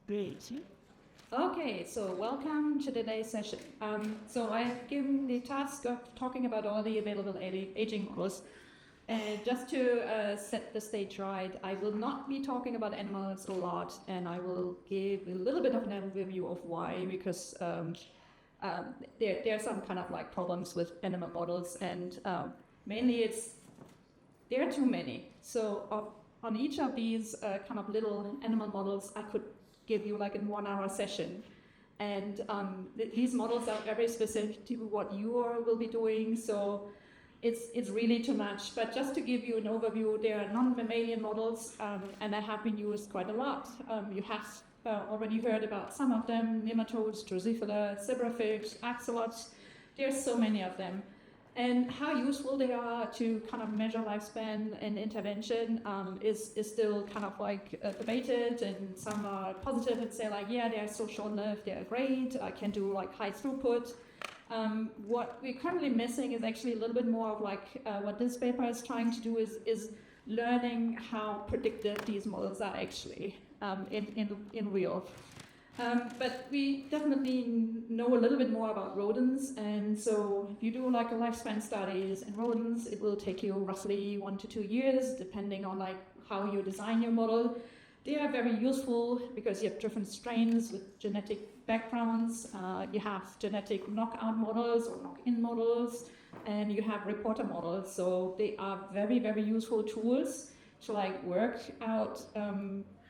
Great. Okay, so welcome to today's session. So I've given the task of talking about all the available aging models. And just to set the stage right, I will not be talking about animals a lot, and I will give a little bit of an overview of why, because there are some kind of like problems with animal models, and mainly there are too many. So on each of these kind of little animal models, I could give you like a 1 hour session. And these models are very specific to what you will be doing, so it's really too much. But just to give you an overview, there are non-mammalian models, and they have been used quite a lot. You have already heard about some of them: nematodes, Drosophila, zebrafish, axolots. There's so many of them. And how useful they are to kind of measure lifespan and intervention is still kind of like debated, and some are positive and say like, yeah, they're so short-lived, they're great, I can do like high throughput. What we're currently missing is actually a little bit more of like what this paper is trying to do is learning how predictive these models are actually in real. But we definitely know a little bit more about rodents, and so if you do like a lifespan studies in rodents, it will take you roughly 1 to 2 years, depending on like how you design your model. They are very useful because you have different strains with genetic backgrounds. You have genetic knockout models or knock-in models, and you have reporter models. So they are very, very useful tools to like work out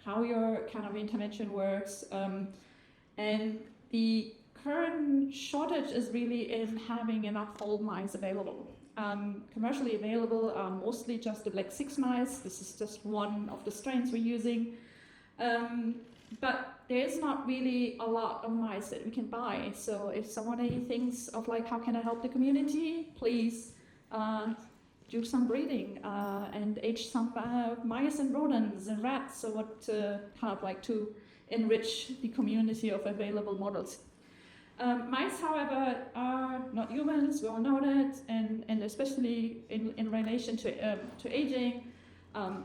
how your kind of intervention works. And the current shortage is really in having enough whole mice available. Commercially available are mostly just the black 6 mice. This is just one of the strains we're using. But there is not really a lot of mice that we can buy. So if someone thinks of like, how can I help the community, please do some breeding and age some mice and rodents and rats, so what kind of like to enrich the community of available models. Mice, however, are not humans, we all know that, and especially in relation to aging,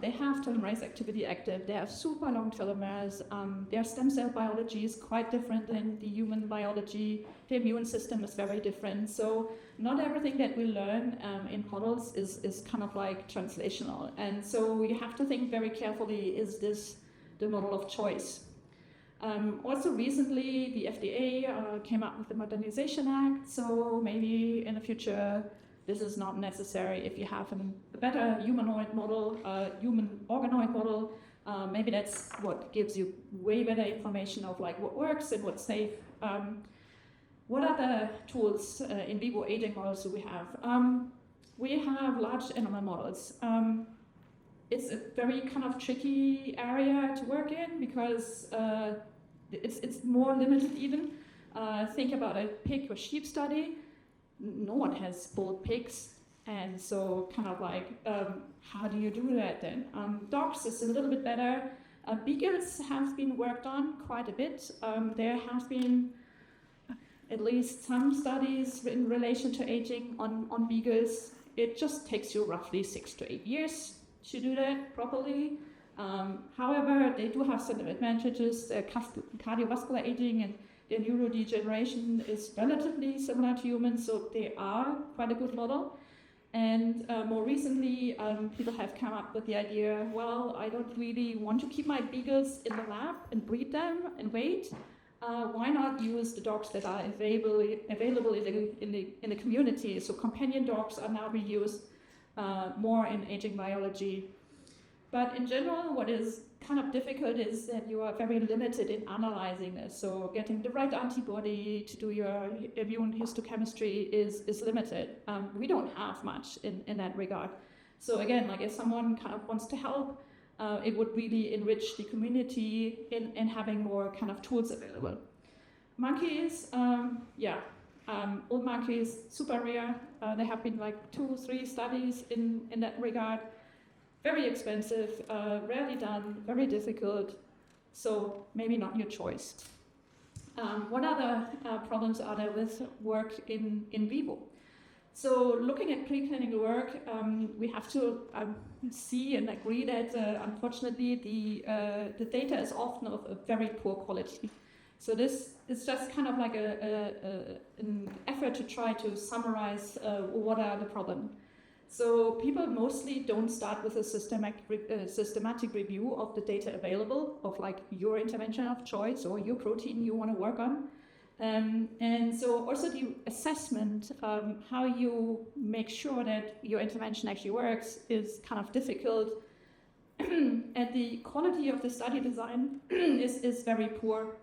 they have telomerase activity active, they have super long telomeres, their stem cell biology is quite different than the human biology, the immune system is very different, so not everything that we learn in models is kind of like translational, and so you have to think very carefully, is this the model of choice? Also recently, the FDA came up with the Modernization Act, so maybe in the future this is not necessary. If you have a better humanoid model, human organoid model, maybe that's what gives you way better information of like what works and what's safe. What other tools in vivo aging models do we have? We have large animal models. It's a very kind of tricky area to work in because it's more limited even. Think about a pig or sheep study. No one has both pigs, and so kind of like, how do you do that then? Dogs is a little bit better. Beagles have been worked on quite a bit. There have been at least some studies in relation to aging on beagles. It just takes you roughly 6 to 8 years to do that properly. However, they do have some advantages. Cardiovascular aging and their neurodegeneration is relatively similar to humans, so they are quite a good model. And more recently, people have come up with the idea, well, I don't really want to keep my beagles in the lab and breed them and wait. Why not use the dogs that are available in the community? So companion dogs are now being used more in aging biology. But in general, what is kind of difficult is that you are very limited in analyzing this. So getting the right antibody to do your immune histochemistry is limited. We don't have much in that regard. So again, like if someone kind of wants to help, it would really enrich the community in having more kind of tools available. Monkeys, old monkeys, super rare. There have been like 2-3 studies in that regard. Very expensive, rarely done, very difficult, so maybe not your choice. What other problems are there with work in vivo? So looking at preclinical work, we have to see and agree that unfortunately the data is often of a very poor quality. So this is just kind of like an effort to try to summarize what are the problems. So people mostly don't start with a systematic review of the data available of like your intervention of choice or your protein you want to work on. And so also the assessment, how you make sure that your intervention actually works is kind of difficult. And the quality of the study design is very poor.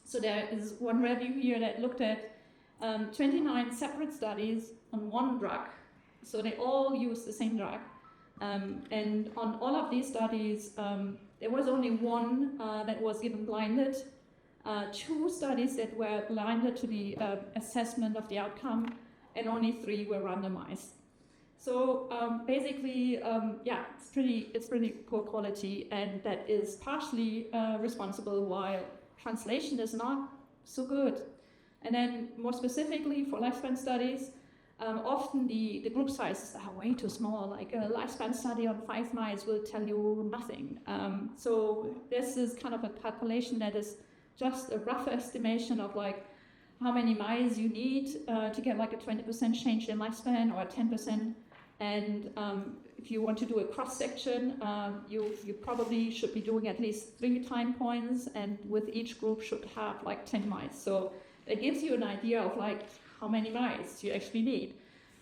So there is one review here that looked at 29 separate studies on one drug. So they all use the same drug. And on all of these studies, there was only one that was given blinded, 2 studies that were blinded to the assessment of the outcome, and only 3 were randomized. So basically, yeah, it's pretty poor quality, and that is partially responsible why translation is not so good. And then more specifically for lifespan studies, often the group sizes are way too small. Like a lifespan study on 5 mice will tell you nothing. So this is kind of a population that is just a rough estimation of like how many mice you need to get like a 20% change in lifespan or 10%. And if you want to do a cross section, you probably should be doing at least 3 time points, and with each group should have like 10 mice. So it gives you an idea of like how many mice you actually need.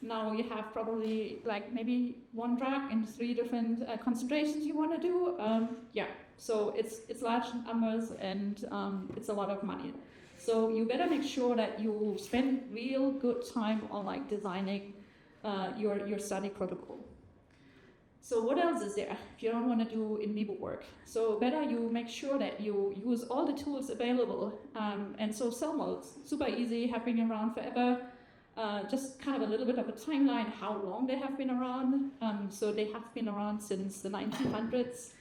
Now you have probably like maybe 1 drug in 3 different concentrations you want to do. Yeah, so it's large numbers, and it's a lot of money. So you better make sure that you spend real good time on like designing your study protocol. So what else is there if you don't want to do in vivo work? So better you make sure that you use all the tools available. And so cell models, super easy, have been around forever. Just kind of a little bit of a timeline, how long they have been around. So they have been around since the 1900s.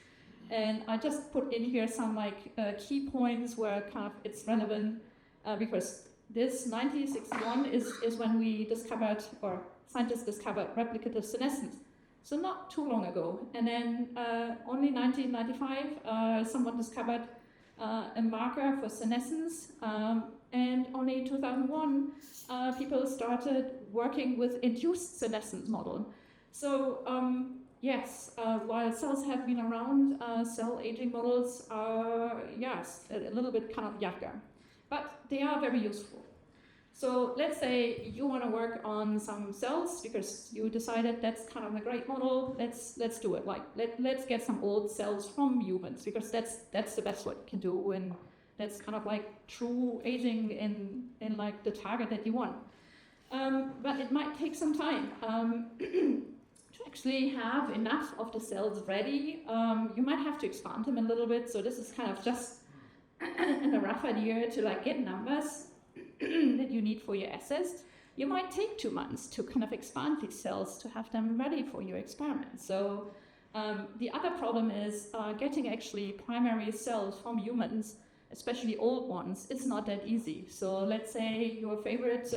And I just put in here some like key points where kind of it's relevant because this 1961 is when we discovered, or scientists discovered, replicative senescence. So not too long ago. And then only 1995, someone discovered a marker for senescence. And only in 2001, people started working with induced senescence model. So yes, while cells have been around, cell aging models are, yes, a little bit kind of younger. But they are very useful. So let's say you want to work on some cells because you decided that's kind of a great model. Let's do it. Like let's get some old cells from humans because that's the best what you can do, and that's kind of like true aging in like the target that you want. But it might take some time to actually have enough of the cells ready. You might have to expand them a little bit. So this is kind of just a rough idea to like get numbers that you need for your assays. You might take 2 months to kind of expand these cells to have them ready for your experiment. So the other problem is getting actually primary cells from humans, especially old ones. It's not that easy. So let's say your favorite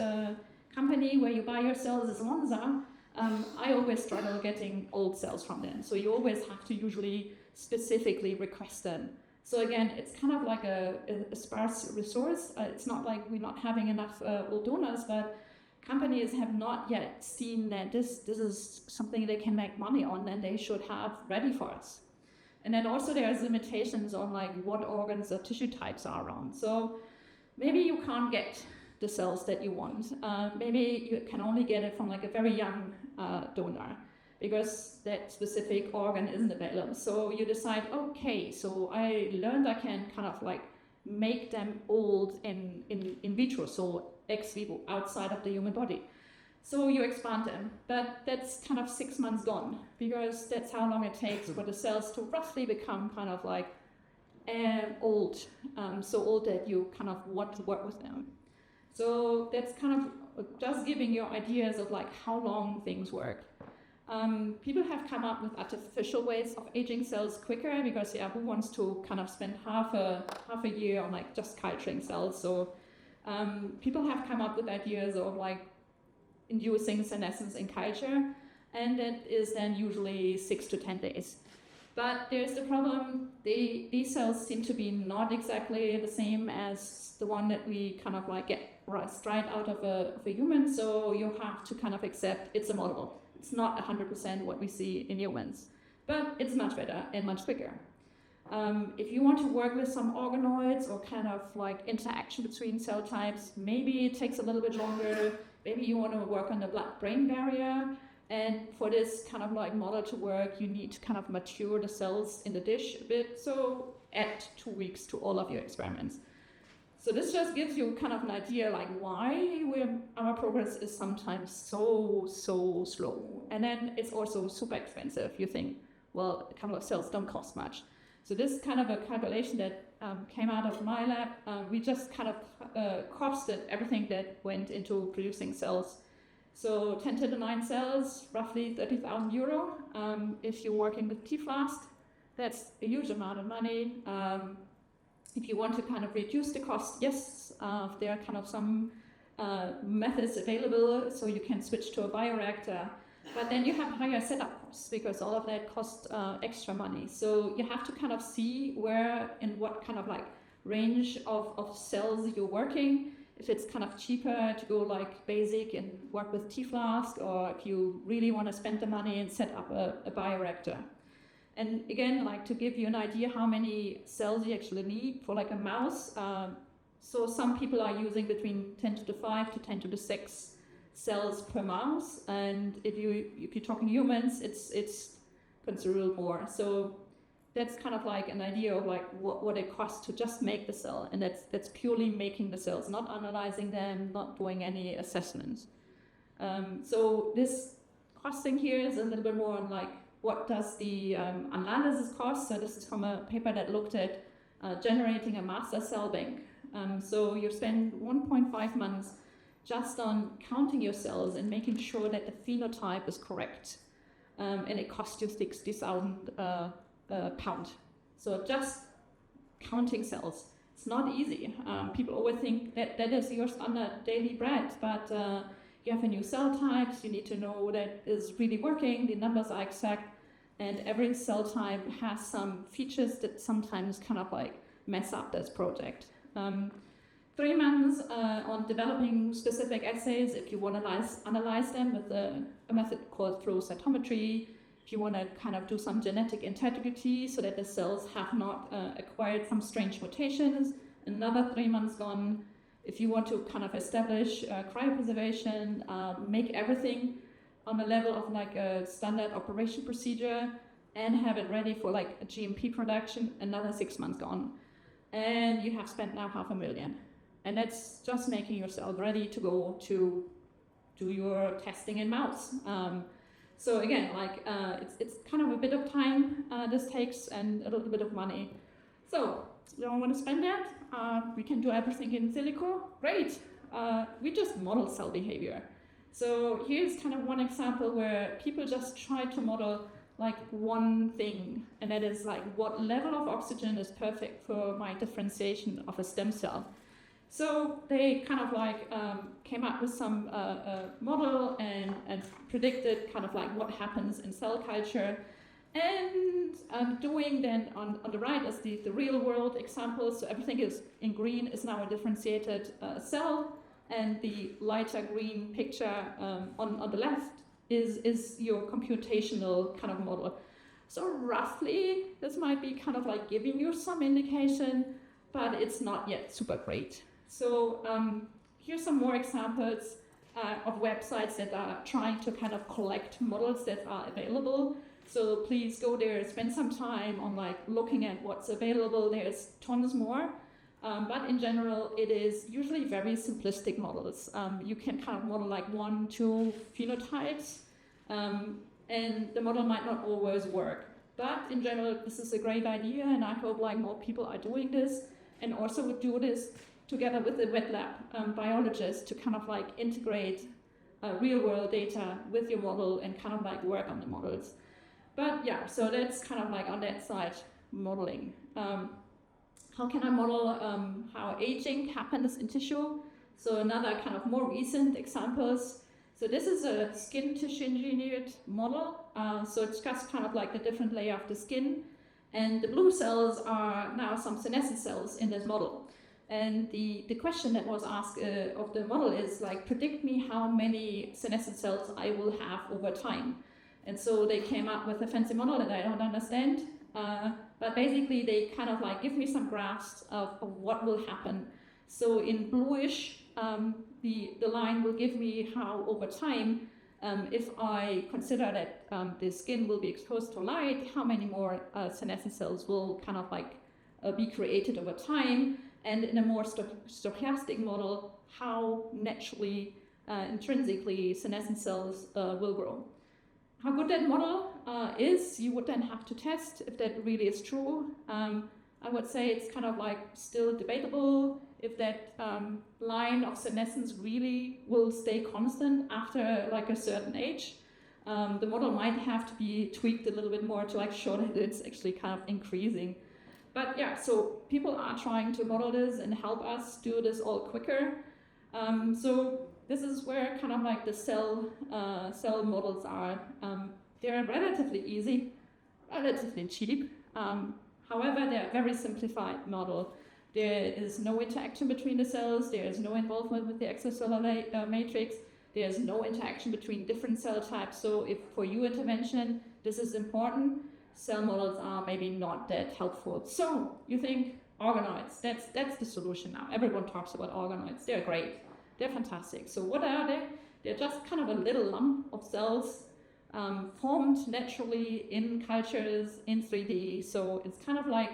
company where you buy your cells is Lonza. I always struggle getting old cells from them. So you always have to usually specifically request them. So again, it's kind of like a sparse resource. It's not like we're not having enough old donors, but companies have not yet seen that this is something they can make money on and they should have ready for us. And then also there's limitations on like what organs or tissue types are around. So maybe you can't get the cells that you want. Maybe you can only get it from like a very young donor, because that specific organ isn't available. So you decide, okay, so I learned I can kind of like make them old in vitro, so ex vivo, outside of the human body. So you expand them, but that's kind of 6 months gone, because that's how long it takes for the cells to roughly become kind of like old, so old that you kind of want to work with them. So that's kind of just giving you ideas of like how long things work. People have come up with artificial ways of aging cells quicker because, yeah, who wants to kind of spend half a year on like just culturing cells? So people have come up with ideas of like inducing senescence in culture, and that is then usually 6 to 10 days. But there's the problem, these cells seem to be not exactly the same as the one that we kind of like get straight out of a human, so you have to kind of accept it's a model. It's not 100% what we see in humans, but it's much better and much quicker. If you want to work with some organoids or kind of like interaction between cell types, maybe it takes a little bit longer. Maybe you want to work on the blood-brain barrier. And for this kind of like model to work, you need to kind of mature the cells in the dish a bit. So add 2 weeks to all of your experiments. So this just gives you kind of an idea like why our progress is sometimes so slow. And then it's also super expensive. You think, well, a couple of cells don't cost much. So this kind of a calculation that came out of my lab, we just kind of costed everything that went into producing cells. So 10 to the 9 cells, roughly 30,000 euro. If you're working with T-Flask, that's a huge amount of money. If you want to kind of reduce the cost, yes, there are kind of some methods available, so you can switch to a bioreactor. But then you have higher setup costs because all of that costs extra money. So you have to kind of see where and what kind of like range of cells you're working. If it's kind of cheaper to go like basic and work with T-Flask, or if you really want to spend the money and set up a bioreactor. And again, like to give you an idea how many cells you actually need for like a mouse. So some people are using between 10 to the 5 to 10 to the 6 cells per mouse. And if you're talking humans, it's considerably more. So that's kind of like an idea of like what it costs to just make the cell, and that's purely making the cells, not analyzing them, not doing any assessments. So this costing here is a little bit more on like what does the analysis cost. So this is from a paper that looked at generating a master cell bank. So you spend 1.5 months just on counting your cells and making sure that the phenotype is correct, and it costs you 60,000 pound. So just counting cells, it's not easy. People always think that is your standard daily bread, but you have a new cell types, you need to know that is really working, the numbers are exact, and every cell type has some features that sometimes kind of like mess up this project. 3 months on developing specific assays if you want to analyze them with a method called flow cytometry. If you want to kind of do some genetic integrity so that the cells have not acquired some strange mutations, another 3 months gone. If you want to kind of establish cryopreservation, make everything on the level of like a standard operation procedure and have it ready for like a GMP production, another 6 months gone. And you have spent now 500,000. And that's just making yourself ready to go to do your testing in mouse. So again, like it's kind of a bit of time this takes and a little bit of money. So you don't want to spend that? We can do everything in silico. Great. We just model cell behavior. So here's kind of one example where people just try to model like one thing, and that is like what level of oxygen is perfect for my differentiation of a stem cell. So they kind of like came up with some model and predicted kind of like what happens in cell culture. And doing then on the right is the real world examples. So everything is in green is now a differentiated cell, and the lighter green picture on the left is your computational kind of model. So roughly this might be kind of like giving you some indication, but it's not yet super great. So here's some more examples of websites that are trying to kind of collect models that are available. So please go there, spend some time on like looking at what's available. There's tons more, but in general, it is usually very simplistic models. You can kind of model like 1, 2 phenotypes, and the model might not always work. But in general, this is a great idea, and I hope like more people are doing this, and also would do this together with the wet lab biologists to kind of like integrate real world data with your model and kind of like work on the models. But yeah, so that's kind of like on that side, modeling. How can I model how aging happens in tissue? So another kind of more recent examples. So this is a skin tissue engineered model. So it's just kind of like the different layer of the skin. And the blue cells are now some senescent cells in this model. And the question that was asked of the model is like, predict me how many senescent cells I will have over time. And so they came up with a fancy model that I don't understand. But basically they kind of like give me some graphs of what will happen. So in bluish, the line will give me how over time, if I consider that the skin will be exposed to light, how many more senescent cells will kind of like be created over time, and in a more stochastic model, how naturally, intrinsically senescent cells will grow. How good that model is, you would then have to test if that really is true. I would say it's kind of like still debatable if that line of senescence really will stay constant after like a certain age. The model might have to be tweaked a little bit more to like show that it's actually kind of increasing. But yeah, so people are trying to model this and help us do this all quicker. So this is where kind of like the cell models are. They're relatively easy, relatively cheap. However, they're a very simplified model. There is no interaction between the cells, there is no involvement with the extracellular matrix, there is no interaction between different cell types. So if for your intervention this is important, cell models are maybe not that helpful. So you think organoids, that's the solution now. Everyone talks about organoids, they're great, they're fantastic. So what are they? They're just kind of a little lump of cells formed naturally in cultures in 3D. So it's kind of like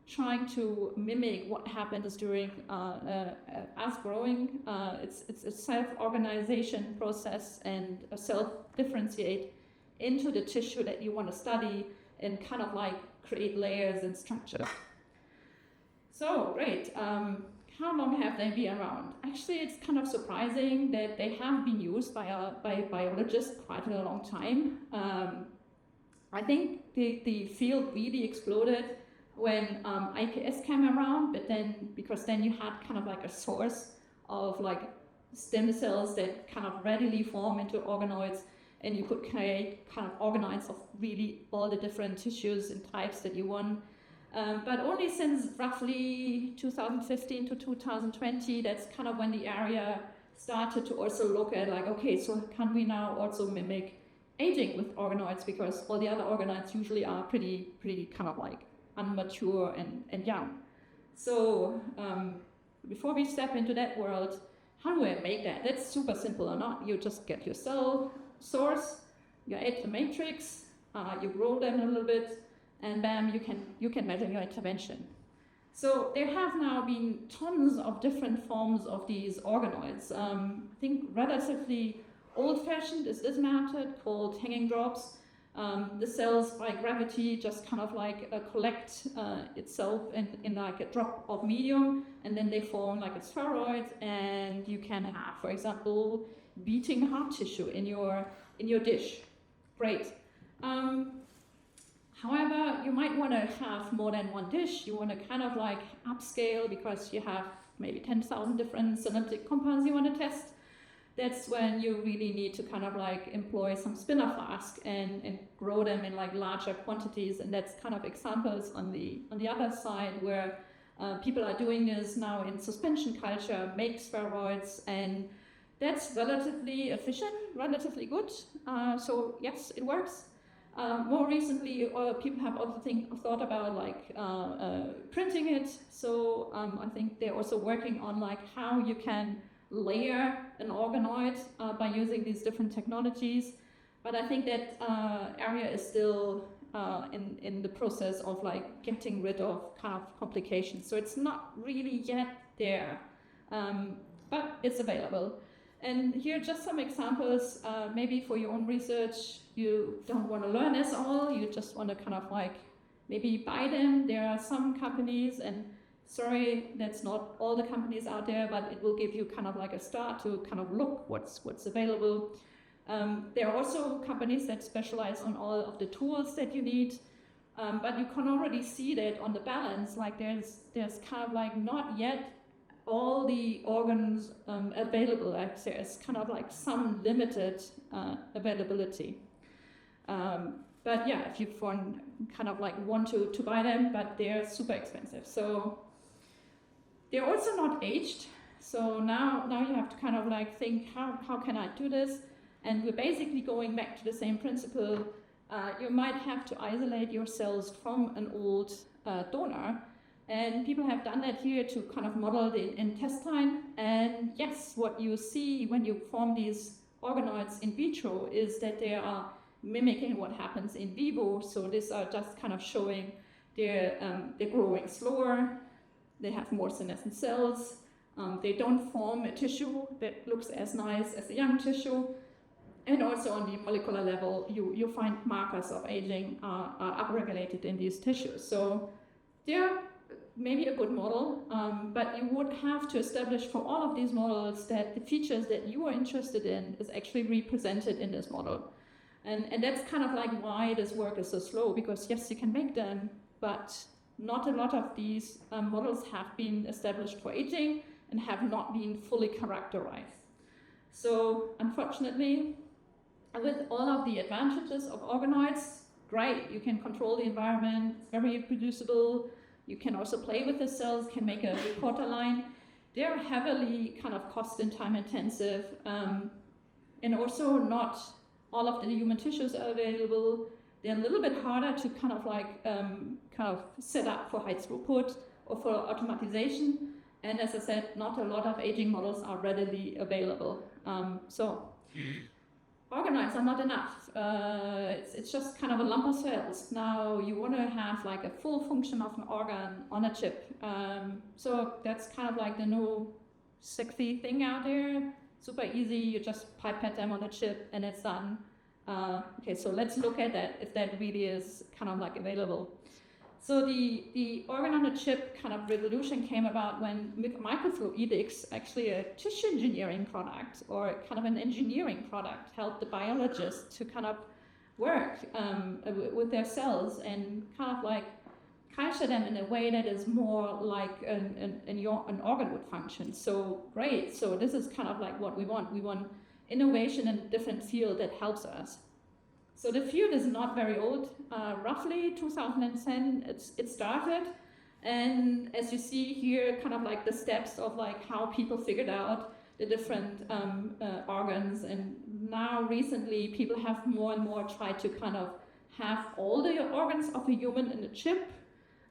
trying to mimic what happens during us growing. It's a self-organization process and a self-differentiate into the tissue that you want to study and kind of like create layers and structure. So great. How long have they been around? Actually, it's kind of surprising that they have been used by biologists quite a long time. I think the field really exploded when IPS came around, but then, because then you had kind of like a source of like stem cells that kind of readily form into organoids, and you could create kind of organoids of really all the different tissues and types that you want. But only since roughly 2015 to 2020, that's kind of when the area started to also look at like, okay, so can we now also mimic aging with organoids, because all the other organoids usually are pretty kind of like immature and young. So before we step into that world, how do I make that? That's super simple or not. You just get your cell source, you add the matrix, you grow them a little bit, and bam, you can measure your intervention. So there have now been tons of different forms of these organoids. I think relatively old-fashioned is this method called hanging drops. The cells by gravity just kind of like collect itself in like a drop of medium, and then they form like a spheroid, and you can have, for example, beating heart tissue in your dish. Great. However, you might want to have more than one dish. You want to kind of like upscale because you have maybe 10,000 different synthetic compounds you want to test. That's when you really need to kind of like employ some spinner flask and grow them in like larger quantities. And that's kind of examples on the other side where people are doing this now in suspension culture, make spheroids, and that's relatively efficient, relatively good. So yes, it works. More recently, people have also thought about like printing it. So I think they're also working on like how you can layer an organoid by using these different technologies. But I think that area is still in the process of like getting rid of kind of complications. So it's not really yet there, but it's available. And here are just some examples, maybe for your own research. You don't want to learn this all, you just want to kind of like maybe buy them. There are some companies, and sorry, that's not all the companies out there, but it will give you kind of like a start to kind of look what's available. There are also companies that specialize on all of the tools that you need, but you can already see that on the balance, like there's kind of like not yet all the organs available. Like there's kind of like some limited availability. But yeah, if you kind of like want to buy them, but they're super expensive. So they're also not aged. So now you have to kind of like think, how can I do this? And we're basically going back to the same principle. You might have to isolate your cells from an old donor. And people have done that here to kind of model the intestine. And yes, what you see when you form these organoids in vitro is that they are mimicking what happens in vivo. So these are just kind of showing they're growing slower, they have more senescent cells, they don't form a tissue that looks as nice as a young tissue. And also on the molecular level, you find markers of aging are upregulated in these tissues. So they're maybe a good model, but you would have to establish for all of these models that the features that you are interested in is actually represented in this model. And that's kind of like why this work is so slow, because yes, you can make them, but not a lot of these models have been established for aging and have not been fully characterized. So unfortunately, with all of the advantages of organoids, great, you can control the environment, it's very reproducible, you can also play with the cells, can make a reporter line. They're heavily kind of cost and time intensive, and also not all of the human tissues are available. They're a little bit harder to kind of set up for high throughput or for automatization. And as I said, not a lot of aging models are readily available. So organoids are not enough. It's just kind of a lump of cells. Now you want to have like a full function of an organ on a chip. So that's kind of like the new sexy thing out there. Super easy, you just pipette them on a chip and it's done. Okay, so let's look at that, if that really is kind of like available. So the organ on a chip kind of revolution came about when microfluidics, actually a tissue engineering product or kind of an engineering product, helped the biologists to kind of work with their cells and kind of like culture them in a way that is more like an organ would function. So great, so this is kind of like what we want. We want innovation in a different field that helps us. So the field is not very old, roughly 2010 it started. And as you see here, kind of like the steps of like how people figured out the different organs. And now recently people have more and more tried to kind of have all the organs of a human in a chip.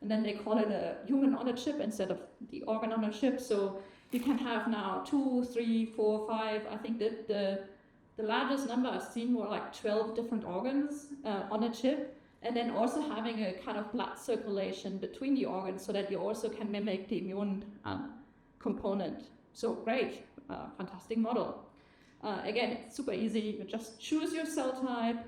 And then they call it a human on a chip instead of the organ on a chip. So you can have now 2, 3, 4, 5. I think that the largest number I've seen were like 12 different organs on a chip. And then also having a kind of blood circulation between the organs so that you also can mimic the immune component. So great, fantastic model. Again, it's super easy. You just choose your cell type.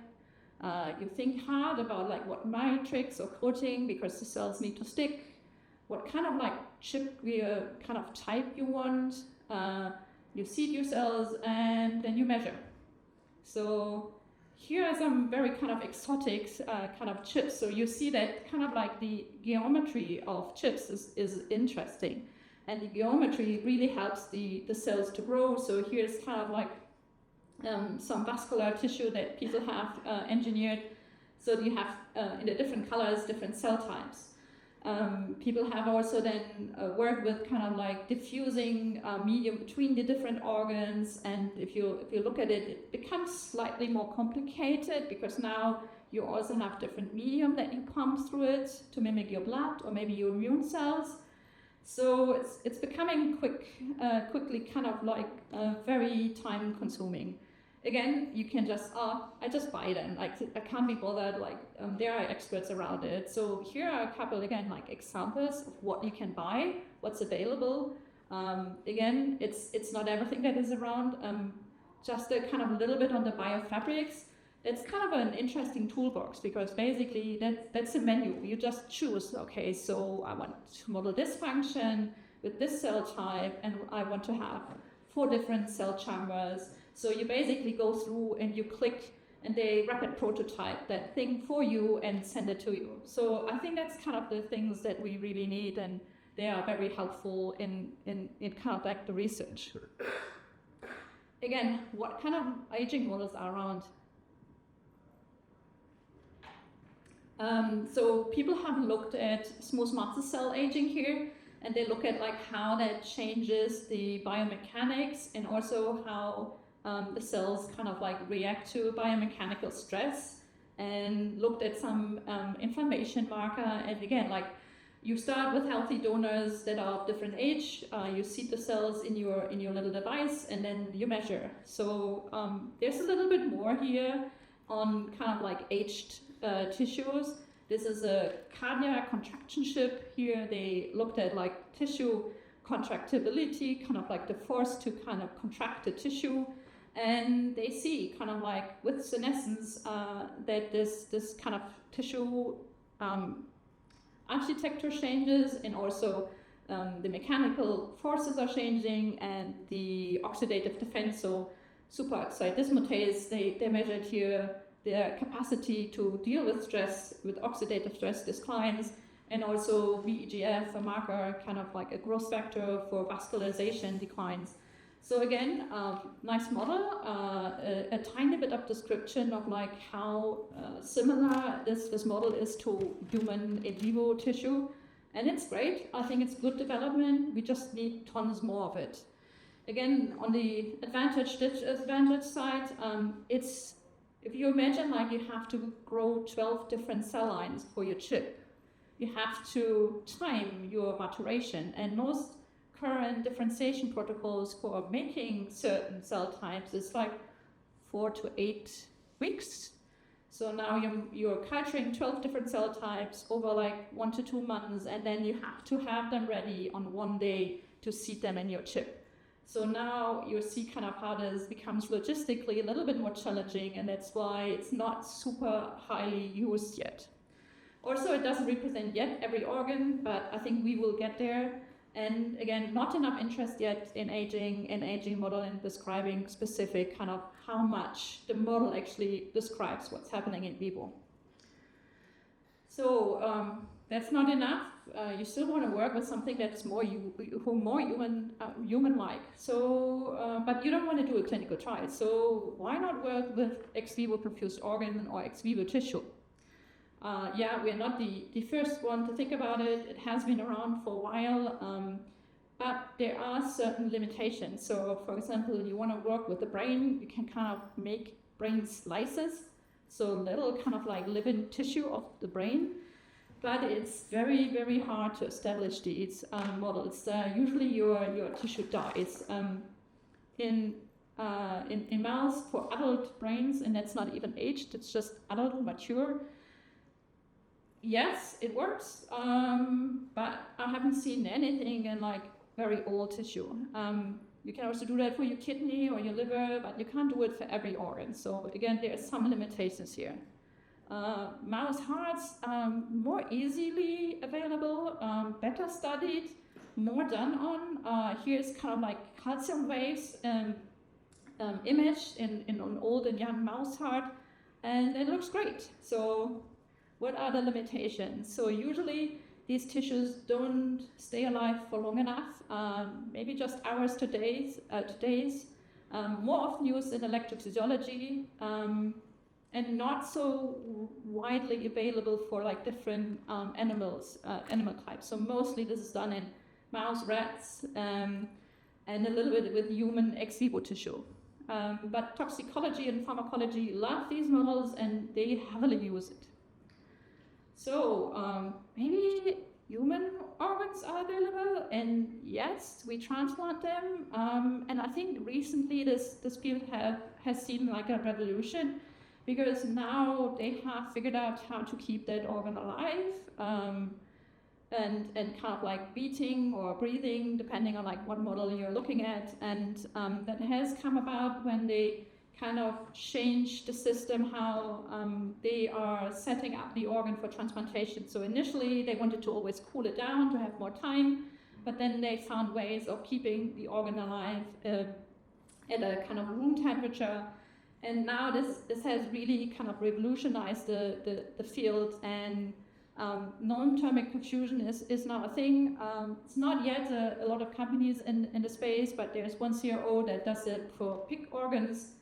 You think hard about like what matrix or coating, because the cells need to stick, what kind of like chip kind of type you want, you seed your cells, and then you measure. So here are some very kind of exotic kind of chips. So you see that kind of like the geometry of chips is interesting, and the geometry really helps the cells to grow. So here's kind of like some vascular tissue that people have engineered. So you have in the different colors, different cell types. People have also then worked with kind of like diffusing medium between the different organs. And if you look at it, it becomes slightly more complicated, because now you also have different medium that you pump through it to mimic your blood or maybe your immune cells. So it's becoming quickly kind of like very time consuming. Again, you can just, I just buy them. Like, I can't be bothered. Like, there are experts around it. So here are a couple, again, like examples of what you can buy, what's available. Again, it's not everything that is around. Just a kind of a little bit on the biofabrics. It's kind of an interesting toolbox, because basically that's a menu. You just choose, okay, so I want to model this function with this cell type, and I want to have 4 different cell chambers. So you basically go through and you click, and they rapid prototype that thing for you and send it to you. So I think that's kind of the things that we really need, and they are very helpful in kind of like the research. Sure. Again, what kind of aging models are around? So people have looked at smooth muscle cell aging here, and they look at like how that changes the biomechanics and also how the cells kind of like react to biomechanical stress, and looked at some inflammation marker. And again, like you start with healthy donors that are of different age, you seed the cells in your little device, and then you measure. So there's a little bit more here on kind of like aged tissues. This is a cardiac contraction ship. Here they looked at like tissue contractibility, kind of like the force to kind of contract the tissue. And they see kind of like with senescence that this kind of tissue architecture changes, and also the mechanical forces are changing, and the oxidative defense, so superoxide dismutase, they measured here their capacity to deal with stress, with oxidative stress declines, and also VEGF, a marker, kind of like a growth factor for vascularization, declines. So again, nice model, a tiny bit of description of like how similar this model is to human in vivo tissue, and it's great. I think it's good development. We just need tons more of it. Again, on the advantage disadvantage side, it's, if you imagine like you have to grow 12 different cell lines for your chip, you have to time your maturation, and most current differentiation protocols for making certain cell types is like 4 to 8 weeks. So now you're culturing 12 different cell types over like 1 to 2 months, and then you have to have them ready on one day to seed them in your chip. So now you see kind of how this becomes logistically a little bit more challenging, and that's why it's not super highly used yet. Also, it doesn't represent yet every organ, but I think we will get there. And again, not enough interest yet in aging model and describing specific kind of how much the model actually describes what's happening in vivo. So that's not enough. You still want to work with something that's more human-like. So, but you don't want to do a clinical trial. So why not work with ex vivo perfused organ or ex vivo tissue? Yeah, we're not the first one to think about it. It has been around for a while, but there are certain limitations. So, for example, you want to work with the brain, you can kind of make brain slices, so little kind of like living tissue of the brain, but it's very, very hard to establish these models. Usually your tissue dies. In mouse for adult brains, and that's not even aged, it's just adult, mature. Yes, it works, but I haven't seen anything in like very old tissue. You can also do that for your kidney or your liver, but you can't do it for every organ. So again, there are some limitations here. Mouse hearts, more easily available, better studied, more done on. Here's kind of like calcium waves image in an old and young mouse heart, and it looks great. So what are the limitations? So usually these tissues don't stay alive for long enough, maybe just hours to days. More often used in electrophysiology, and not so widely available for like different animal types. So mostly this is done in mouse, rats, and a little bit with human ex vivo tissue. But toxicology and pharmacology love these models, and they heavily use it. So maybe human organs are available, and yes, we transplant them. And I think recently this field has seen like a revolution, because now they have figured out how to keep that organ alive, and kind of like beating or breathing, depending on like what model you're looking at. And that has come about when they kind of change the system, how they are setting up the organ for transplantation. So initially they wanted to always cool it down to have more time, but then they found ways of keeping the organ alive at a kind of room temperature. And now this has really kind of revolutionized the field, and Non-thermic perfusion is now a thing. It's not yet a lot of companies in the space, but there's one CRO that does it for pig organs,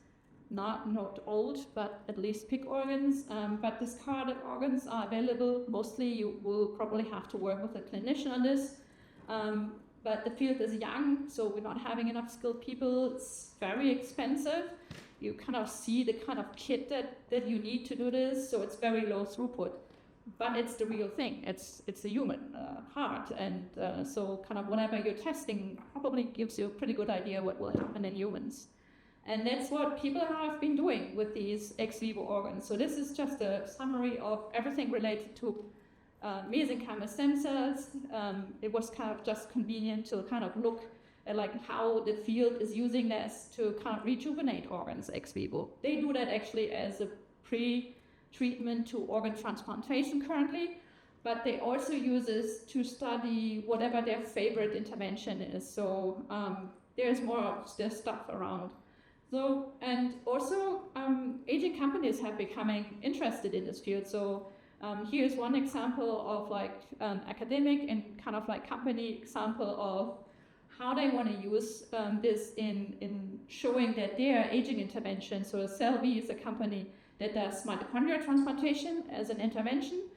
not old, but at least pig organs. But discarded organs are available. Mostly you will probably have to work with a clinician on this. But the field is young, so we're not having enough skilled people. It's very expensive. You kind of see the kind of kit that you need to do this, so it's very low throughput. But it's the real thing. It's a human heart, and so kind of whenever you're testing, probably gives you a pretty good idea what will happen in humans. And that's what people have been doing with these ex vivo organs. So this is just a summary of everything related to mesenchymal stem cells. It was kind of just convenient to kind of look at like how the field is using this to kind of rejuvenate organs ex vivo. They do that actually as a pre-treatment to organ transplantation currently, but they also use this to study whatever their favorite intervention is. So there's more of this stuff around. So, and also Asian companies have becoming interested in this field. So here's one example of like an academic and kind of like company example of how they want to use this in showing that their aging intervention. So CellV is a company that does mitochondrial transplantation as an intervention,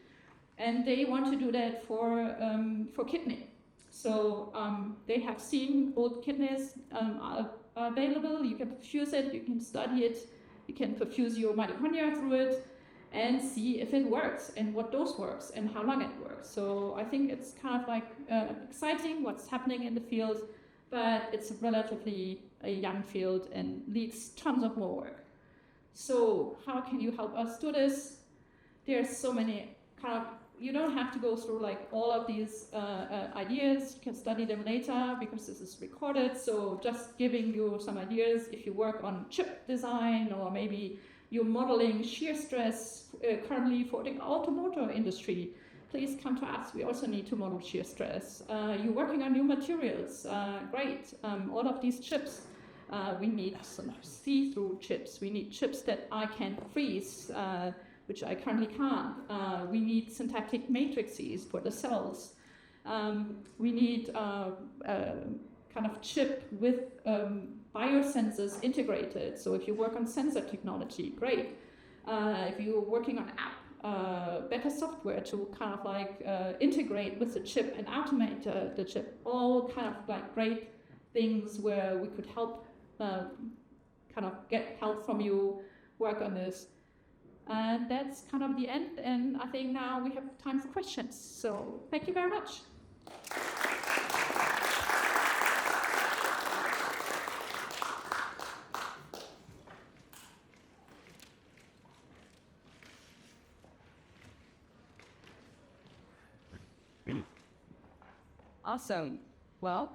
and they want to do that for kidney. So they have seen old kidneys are available. You can perfuse it, you can study it, you can perfuse your mitochondria through it, and see if it works and what dose works and how long it works. So I think it's kind of like exciting what's happening in the field, but it's relatively a young field and needs tons of more work. So how can you help us do this? There's so many kind of, you don't have to go through like all of these ideas. You can study them later because this is recorded. So just giving you some ideas if you work on chip design, or maybe you're modeling shear stress currently for the automotive industry, please come to us. We also need to model shear stress. You're working on new materials, great. All of these chips, we need some see-through chips. We need chips that I can freeze, which I currently can't. We need syntactic matrices for the cells. We need kind of chip with biosensors integrated. So if you work on sensor technology, great. If you're working on app, better software to kind of like integrate with the chip and automate the chip, all kind of like great things where we could help, kind of get help from you, work on this. And that's kind of the end, and I think now we have time for questions. So thank you very much. Awesome. Well,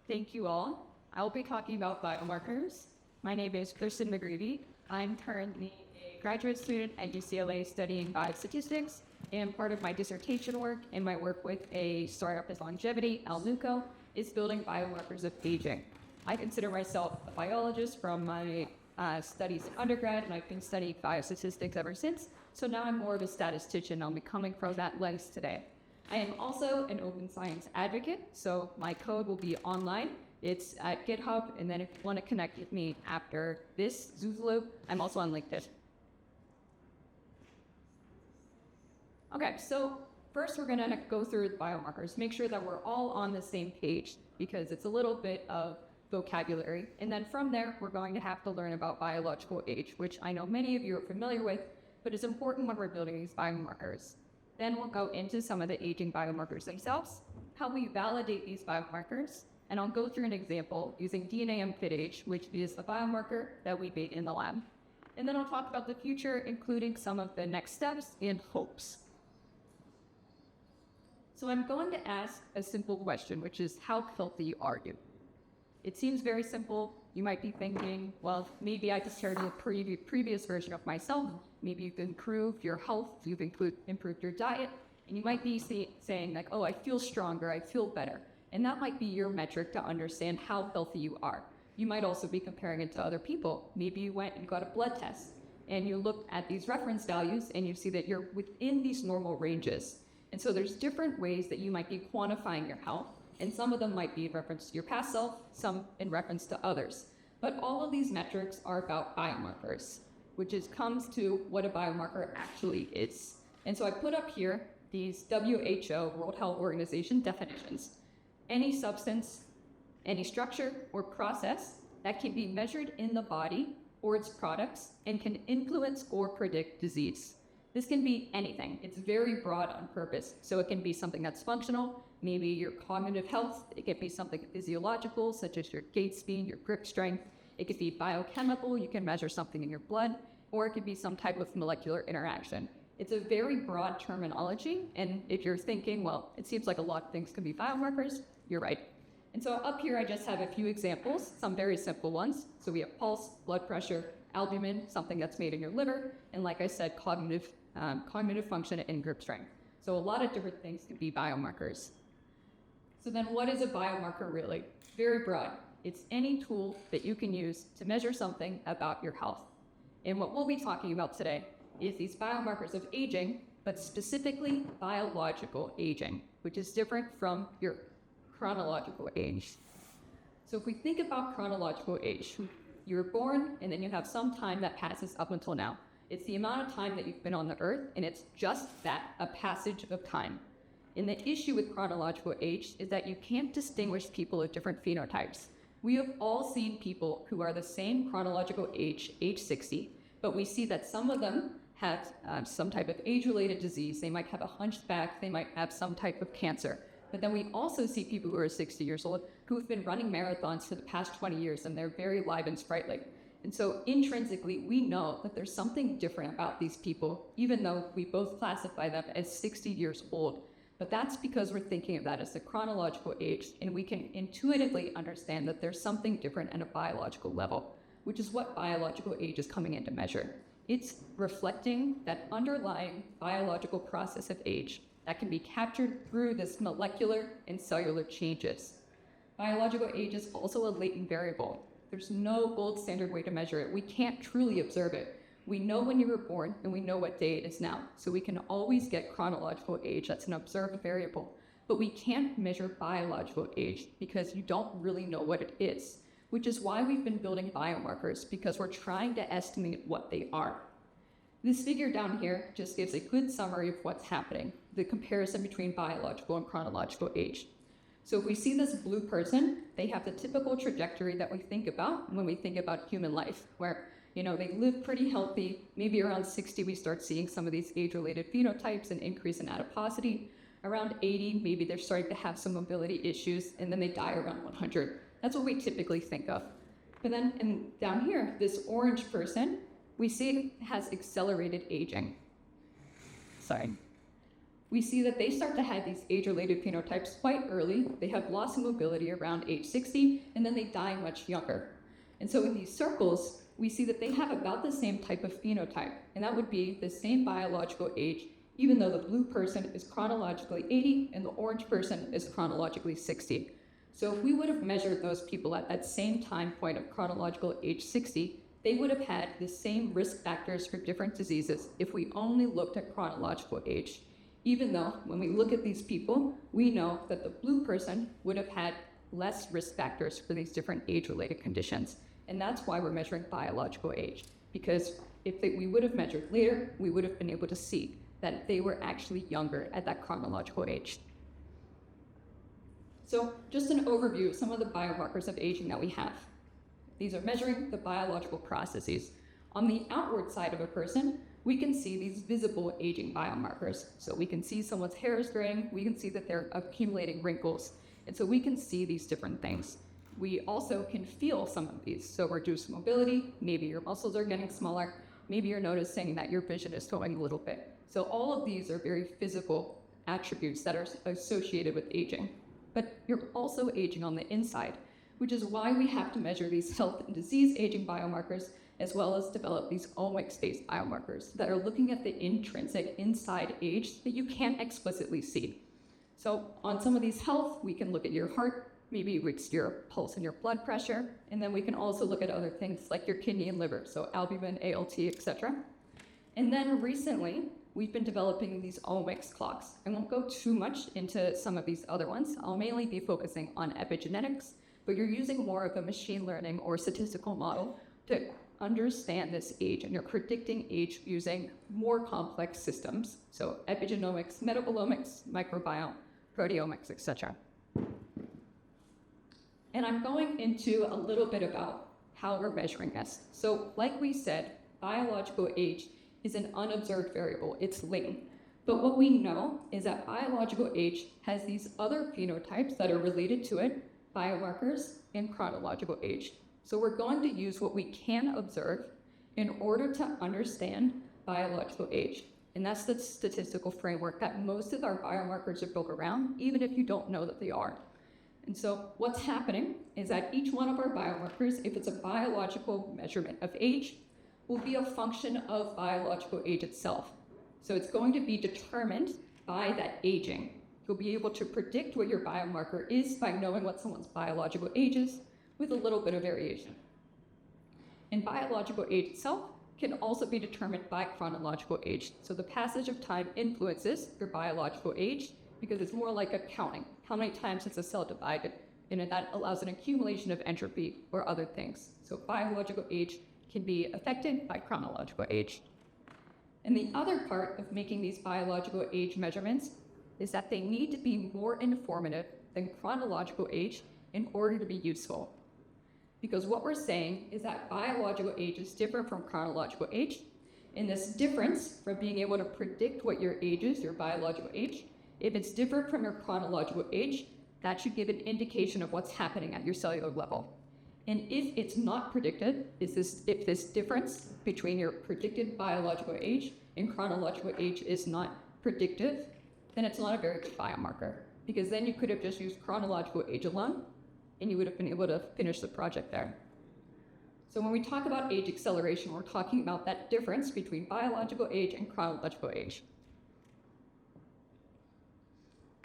thank you all. I'll be talking about biomarkers. My name is Kristen McGreevy. I'm currently a graduate student at UCLA studying biostatistics, and part of my dissertation work and my work with a startup in longevity, Alnuco, is building biomarkers of aging. I consider myself a biologist from my studies in undergrad, and I've been studying biostatistics ever since, so now I'm more of a statistician. I'll be coming from that lens today. I am also an open science advocate, so my code will be online. It's at GitHub, and then if you want to connect with me after this Zuzalu, I'm also on LinkedIn. Okay, so first we're gonna go through the biomarkers, make sure that we're all on the same page, because it's a little bit of vocabulary. And then from there, we're going to have to learn about biological age, which I know many of you are familiar with, but it's important when we're building these biomarkers. Then we'll go into some of the aging biomarkers themselves, how we validate these biomarkers, and I'll go through an example using DNA amphitage, which is a biomarker that we made in the lab. And then I'll talk about the future, including some of the next steps and hopes. So I'm going to ask a simple question, which is, how healthy are you? It seems very simple. You might be thinking, well, maybe I just shared a previous version of myself. Maybe you've improved your health, you've improved your diet, and you might be saying like, oh, I feel stronger, I feel better. And that might be your metric to understand how healthy you are. You might also be comparing it to other people. Maybe you went and got a blood test, and you look at these reference values, and you see that you're within these normal ranges. And so there's different ways that you might be quantifying your health, and some of them might be in reference to your past self, some in reference to others. But all of these metrics are about biomarkers, which comes to what a biomarker actually is. And so I put up here these WHO, World Health Organization definitions. Any substance, any structure or process that can be measured in the body or its products and can influence or predict disease. This can be anything. It's very broad on purpose. So it can be something that's functional, maybe your cognitive health. It could be something physiological, such as your gait speed, your grip strength. It could be biochemical. You can measure something in your blood, or it could be some type of molecular interaction. It's a very broad terminology. And if you're thinking, well, it seems like a lot of things can be biomarkers, you're right. And so up here, I just have a few examples, some very simple ones. So we have pulse, blood pressure, albumin, something that's made in your liver, and like I said, cognitive function and grip strength. So a lot of different things can be biomarkers. So then what is a biomarker really? Very broad. It's any tool that you can use to measure something about your health. And what we'll be talking about today is these biomarkers of aging, but specifically biological aging, which is different from your chronological age. So if we think about chronological age, you were born and then you have some time that passes up until now. It's the amount of time that you've been on the earth, and it's just that, a passage of time. And the issue with chronological age is that you can't distinguish people of different phenotypes. We have all seen people who are the same chronological age 60, but we see that some of them have some type of age-related disease. They might have a hunchback, they might have some type of cancer. But then we also see people who are 60 years old who have been running marathons for the past 20 years, and they're very live and sprightly. And so intrinsically, we know that there's something different about these people, even though we both classify them as 60 years old. But that's because we're thinking of that as the chronological age, and we can intuitively understand that there's something different at a biological level, which is what biological age is coming in to measure. It's reflecting that underlying biological process of age that can be captured through this molecular and cellular changes. Biological age is also a latent variable. There's no gold standard way to measure it. We can't truly observe it. We know when you were born and we know what day it is now. So we can always get chronological age. That's an observed variable. But we can't measure biological age because you don't really know what it is, which is why we've been building biomarkers, because we're trying to estimate what they are. This figure down here just gives a good summary of what's happening, the comparison between biological and chronological age. So if we see this blue person, they have the typical trajectory that we think about when we think about human life, where they live pretty healthy. Maybe around 60, we start seeing some of these age-related phenotypes and increase in adiposity. Around 80, maybe they're starting to have some mobility issues, and then they die around 100. That's what we typically think of. But then down here, this orange person, we see has accelerated aging. We see that they start to have these age-related phenotypes quite early. They have loss of mobility around age 60, and then they die much younger. And so in these circles, we see that they have about the same type of phenotype, and that would be the same biological age, even though the blue person is chronologically 80 and the orange person is chronologically 60. So if we would have measured those people at that same time point of chronological age 60, they would have had the same risk factors for different diseases if we only looked at chronological age. Even though when we look at these people, we know that the blue person would have had less risk factors for these different age-related conditions. And that's why we're measuring biological age, because if we would have measured later, we would have been able to see that they were actually younger at that chronological age. So just an overview of some of the biomarkers of aging that we have. These are measuring the biological processes. On the outward side of a person, we can see these visible aging biomarkers. So we can see someone's hair is graying, we can see that they're accumulating wrinkles, and so we can see these different things. We also can feel some of these. So reduced mobility, maybe your muscles are getting smaller, maybe you're noticing that your vision is going a little bit. So all of these are very physical attributes that are associated with aging. But you're also aging on the inside, which is why we have to measure these health and disease aging biomarkers, as well as develop these omics-based biomarkers that are looking at the intrinsic inside age that you can't explicitly see. So on some of these health, we can look at your heart, maybe it's your pulse and your blood pressure, and then we can also look at other things like your kidney and liver, so albumin, ALT, etc. And then recently, we've been developing these omics clocks. I won't go too much into some of these other ones. I'll mainly be focusing on epigenetics, but you're using more of a machine learning or statistical model to understand this age, and you're predicting age using more complex systems. So epigenomics, metabolomics, microbiome, proteomics, etc. And I'm going into a little bit about how we're measuring this. So like we said, biological age is an unobserved variable. It's latent. But what we know is that biological age has these other phenotypes that are related to it, biomarkers, and chronological age. So we're going to use what we can observe in order to understand biological age. And that's the statistical framework that most of our biomarkers are built around, even if you don't know that they are. And so what's happening is that each one of our biomarkers, if it's a biological measurement of age, will be a function of biological age itself. So it's going to be determined by that aging. You'll be able to predict what your biomarker is by knowing what someone's biological age is with a little bit of variation. And biological age itself can also be determined by chronological age. So the passage of time influences your biological age because it's more like a counting. How many times has a cell divided? And that allows an accumulation of entropy or other things. So biological age can be affected by chronological age. And the other part of making these biological age measurements is that they need to be more informative than chronological age in order to be useful. Because what we're saying is that biological age is different from chronological age, and this difference from being able to predict what your age is, your biological age, if it's different from your chronological age, that should give an indication of what's happening at your cellular level. And if it's not predicted, if this difference between your predicted biological age and chronological age is not predictive, then it's not a very good biomarker. Because then you could have just used chronological age alone, and you would have been able to finish the project there. So when we talk about age acceleration, we're talking about that difference between biological age and chronological age.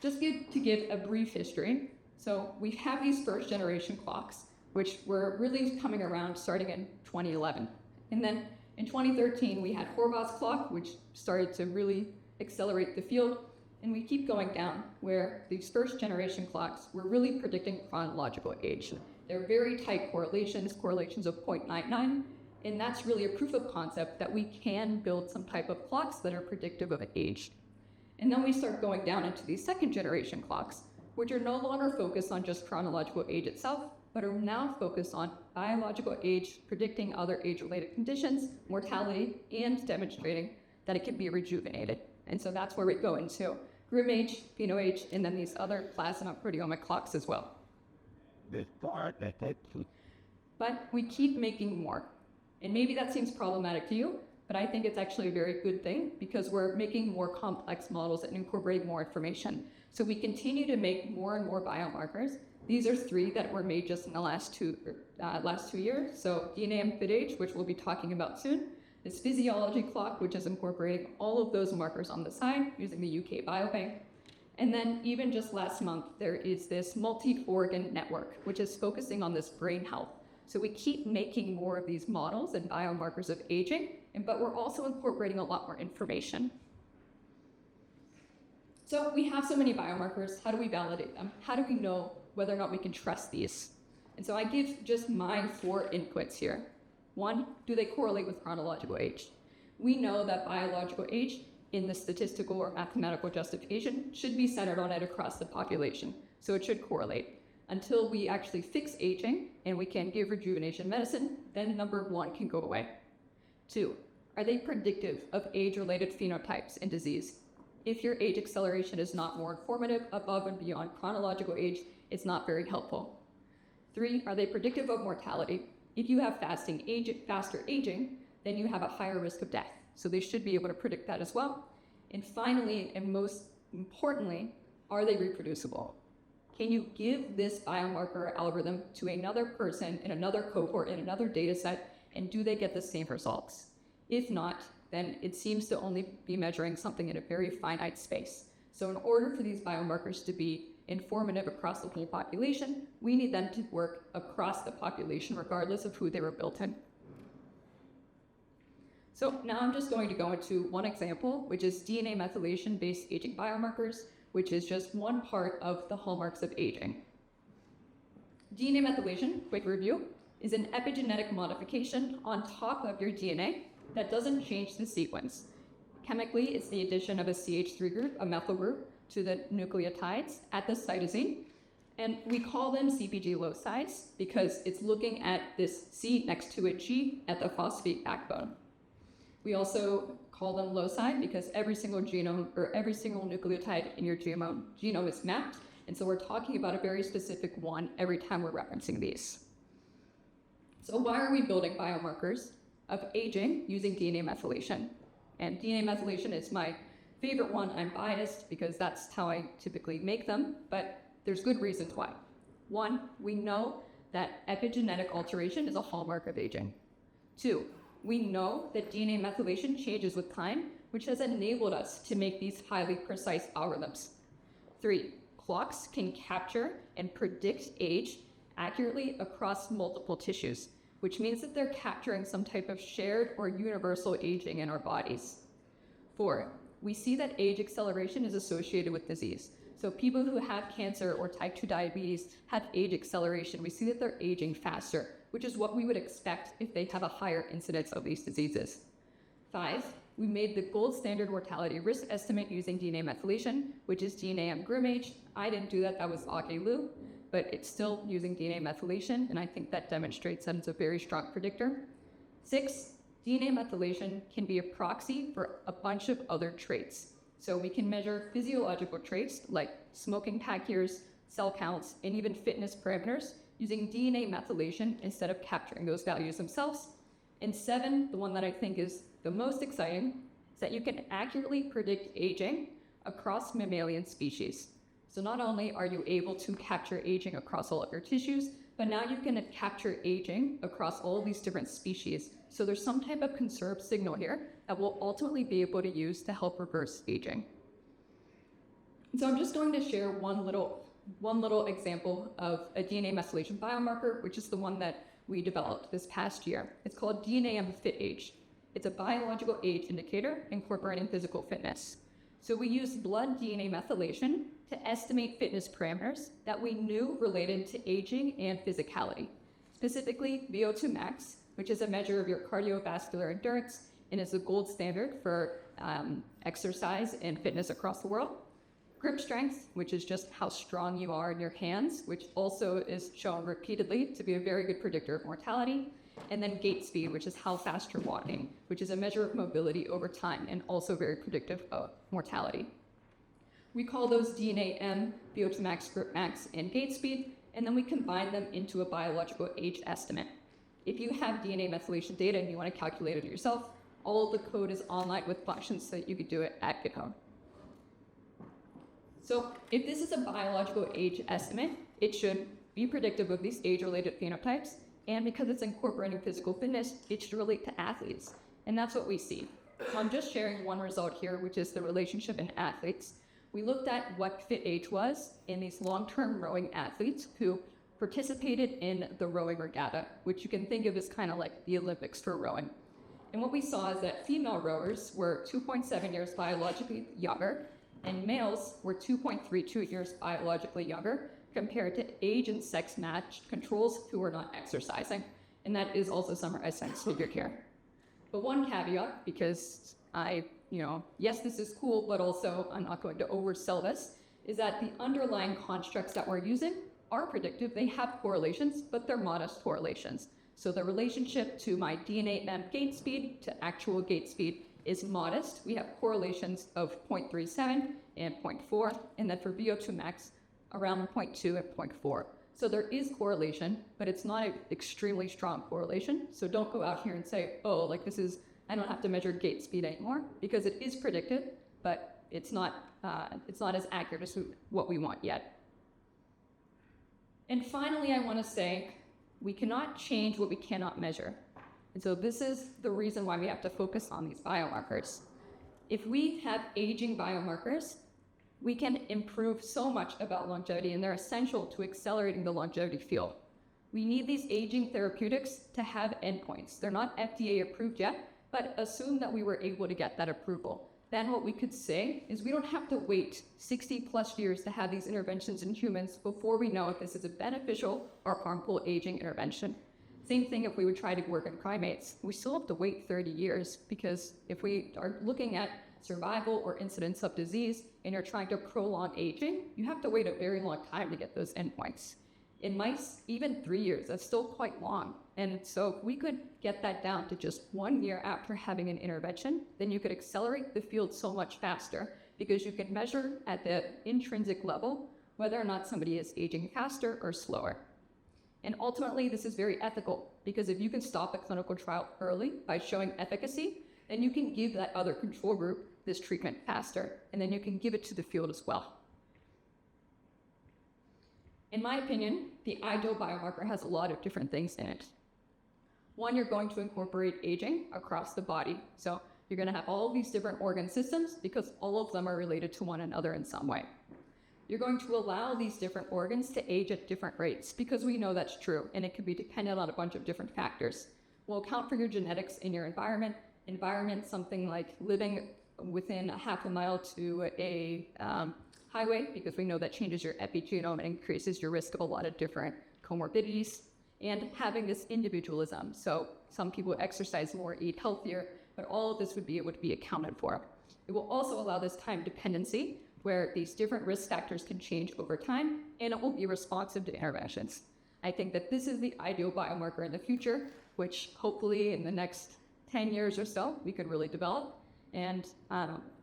Just to give a brief history, so we have these first generation clocks, which were really coming around starting in 2011. And then in 2013, we had Horvath's clock, which started to really accelerate the field. And we keep going down, where these first generation clocks were really predicting chronological age. They're very tight correlations of 0.99, and that's really a proof of concept that we can build some type of clocks that are predictive of age. And then we start going down into these second generation clocks, which are no longer focused on just chronological age itself, but are now focused on biological age, predicting other age-related conditions, mortality, and demonstrating that it can be rejuvenated. And so that's where we go into grim age, pheno age, and then these other plasma proteomic clocks as well. But we keep making more. And maybe that seems problematic to you, but I think it's actually a very good thing because we're making more complex models and incorporating more information. So we continue to make more and more biomarkers. These are 3 that were made just in the last two years. So DNA and FitAge, which we'll be talking about soon. This physiology clock, which is incorporating all of those markers on the side using the UK Biobank. And then even just last month, there is this multi-organ network, which is focusing on this brain health. So we keep making more of these models and biomarkers of aging, but we're also incorporating a lot more information. So we have so many biomarkers. How do we validate them? How do we know whether or not we can trust these? And so I give just my 4 inputs here. 1, do they correlate with chronological age? We know that biological age in the statistical or mathematical justification should be centered on it across the population. So it should correlate. Until we actually fix aging and we can give rejuvenation medicine, then number 1 can go away. 2, are they predictive of age-related phenotypes and disease? If your age acceleration is not more informative above and beyond chronological age, it's not very helpful. 3, are they predictive of mortality? If you have faster aging, then you have a higher risk of death. So they should be able to predict that as well. And finally, and most importantly, are they reproducible? Can you give this biomarker algorithm to another person in another cohort in another data set, and do they get the same results? If not, then it seems to only be measuring something in a very finite space. So in order for these biomarkers to be informative across the whole population, we need them to work across the population regardless of who they were built in. So now I'm just going to go into one example, which is DNA methylation-based aging biomarkers, which is just one part of the hallmarks of aging. DNA methylation, quick review, is an epigenetic modification on top of your DNA that doesn't change the sequence. Chemically, it's the addition of a CH3 group, a methyl group, to the nucleotides at the cytosine. And we call them CpG loci because it's looking at this C next to a G at the phosphate backbone. We also call them loci because every single genome or every single nucleotide in your genome is mapped. And so we're talking about a very specific one every time we're referencing these. So why are we building biomarkers of aging using DNA methylation? And DNA methylation is my favorite one. I'm biased because that's how I typically make them, but there's good reasons why. One, we know that epigenetic alteration is a hallmark of aging. Two, we know that DNA methylation changes with time, which has enabled us to make these highly precise algorithms. Three, clocks can capture and predict age accurately across multiple tissues, which means that they're capturing some type of shared or universal aging in our bodies. Four, we see that age acceleration is associated with disease. So people who have cancer or type 2 diabetes have age acceleration. We see that they're aging faster, which is what we would expect if they have a higher incidence of these diseases. Five, we made the gold standard mortality risk estimate using DNA methylation, which is DNA mGRMH. I didn't do that, that was Lu, but it's still using DNA methylation, and I think that demonstrates that it's a very strong predictor. Six, DNA methylation can be a proxy for a bunch of other traits. So we can measure physiological traits like smoking pack years, cell counts, and even fitness parameters using DNA methylation instead of capturing those values themselves. And seven, the one that I think is the most exciting, is that you can accurately predict aging across mammalian species. So not only are you able to capture aging across all of your tissues, but now you can capture aging across all of these different species. So there's some type of conserved signal here that we'll ultimately be able to use to help reverse aging. So I'm just going to share one little example of a DNA methylation biomarker, which is the one that we developed this past year. It's called DNA Fit Age. It's a biological age indicator incorporating physical fitness. So we used blood DNA methylation to estimate fitness parameters that we knew related to aging and physicality, specifically VO2 max, which is a measure of your cardiovascular endurance and is the gold standard for exercise and fitness across the world. Grip strength, which is just how strong you are in your hands, which also is shown repeatedly to be a very good predictor of mortality. And then gait speed, which is how fast you're walking, which is a measure of mobility over time and also very predictive of mortality. We call those DNA M, VO2 max, grip max, and gait speed, and then we combine them into a biological age estimate. If you have DNA methylation data and you want to calculate it yourself, all of the code is online with functions so that you could do it at GitHub. So if this is a biological age estimate, it should be predictive of these age-related phenotypes, and because it's incorporating physical fitness, it should relate to athletes, and that's what we see. So I'm just sharing one result here, which is the relationship in athletes. We looked at what fit age was in these long-term rowing athletes who participated in the rowing regatta, which you can think of as kind of like the Olympics for rowing. And what we saw is that female rowers were 2.7 years biologically younger, and males were 2.32 years biologically younger compared to age and sex matched controls who were not exercising. And that is also summarized in this figure here. But one caveat, because yes, this is cool, but also I'm not going to oversell this, is that the underlying constructs that we're using are predictive. They have correlations, but they're modest correlations. So the relationship to my DNA M gait speed to actual gait speed is modest. We have correlations of 0.37 and 0.4, and then for VO2 max, around 0.2 and 0.4. So there is correlation, but it's not an extremely strong correlation. So don't go out here and say, oh, like I don't have to measure gait speed anymore, because it is predictive, but it's not as accurate as what we want yet. And finally, I want to say, we cannot change what we cannot measure. And so this is the reason why we have to focus on these biomarkers. If we have aging biomarkers, we can improve so much about longevity, and they're essential to accelerating the longevity field. We need these aging therapeutics to have endpoints. They're not FDA approved yet, but assume that we were able to get that approval. Then what we could say is we don't have to wait 60 plus years to have these interventions in humans before we know if this is a beneficial or harmful aging intervention. Same thing if we would try to work in primates. We still have to wait 30 years because if we are looking at survival or incidence of disease and you're trying to prolong aging, you have to wait a very long time to get those endpoints. In mice, even 3 years, that's still quite long. And so if we could get that down to just 1 year after having an intervention, then you could accelerate the field so much faster because you can measure at the intrinsic level whether or not somebody is aging faster or slower. And ultimately, this is very ethical because if you can stop a clinical trial early by showing efficacy, then you can give that other control group this treatment faster, and then you can give it to the field as well. In my opinion, the ideal biomarker has a lot of different things in it. One, you're going to incorporate aging across the body. So you're going to have all of these different organ systems because all of them are related to one another in some way. You're going to allow these different organs to age at different rates because we know that's true, and it can be dependent on a bunch of different factors. We'll account for your genetics in your environment. Environment, something like living within a half a mile to a highway, because we know that changes your epigenome and increases your risk of a lot of different comorbidities, and having this individualism. So some people exercise more, eat healthier, but all of this would be able to be accounted for. It will also allow this time dependency, where these different risk factors can change over time, and it will be responsive to interventions. I think that this is the ideal biomarker in the future, which hopefully in the next 10 years or so, we could really develop. And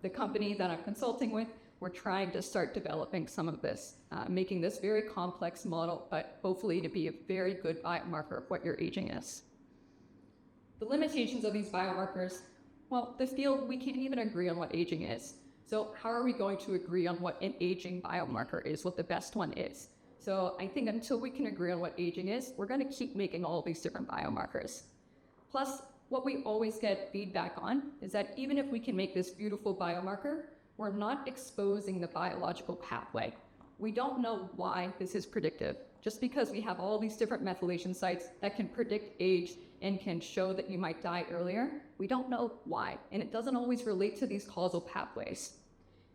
the company that I'm consulting with, we're trying to start developing some of this, making this very complex model, but hopefully to be a very good biomarker of what your aging is. The limitations of these biomarkers, well, the field, we can't even agree on what aging is. So how are we going to agree on what an aging biomarker is, what the best one is? So I think until we can agree on what aging is, we're going to keep making all these different biomarkers. Plus, what we always get feedback on is that even if we can make this beautiful biomarker, we're not exposing the biological pathway. We don't know why this is predictive. Just because we have all these different methylation sites that can predict age and can show that you might die earlier, we don't know why, and it doesn't always relate to these causal pathways.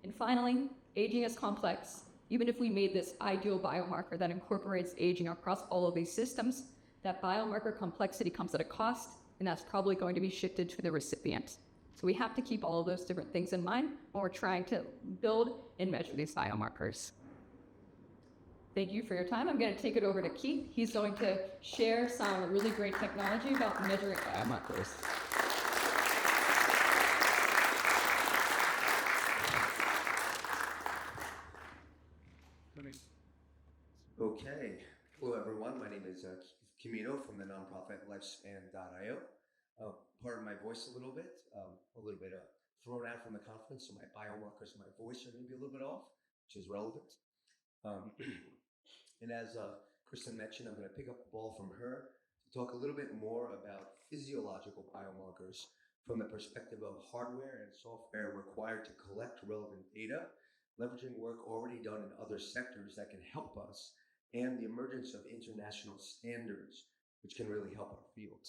And finally, aging is complex. Even if we made this ideal biomarker that incorporates aging across all of these systems, that biomarker complexity comes at a cost, and that's probably going to be shifted to the recipient. So we have to keep all of those different things in mind when we're trying to build and measure these biomarkers. Thank you for your time. I'm going to take it over to Keith. He's going to share some really great technology about measuring biomarkers. Okay. Hello, everyone. My name is Comito from the nonprofit Lifespan.io. Pardon my voice a little bit thrown out from the conference, so my biomarkers, my voice are going to be a little bit off, which is relevant. And as Kristen mentioned, I'm going to pick up the ball from her to talk a little bit more about physiological biomarkers from the perspective of hardware and software required to collect relevant data, leveraging work already done in other sectors that can help us, and the emergence of international standards, which can really help our field.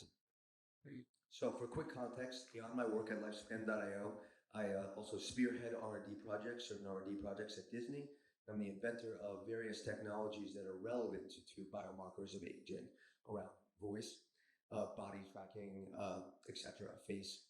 So for quick context, beyond my work at Lifespan.io, I also spearhead R&D projects, certain R&D projects at Disney. I'm the inventor of various technologies that are relevant to biomarkers of aging around voice, body tracking, etc., face.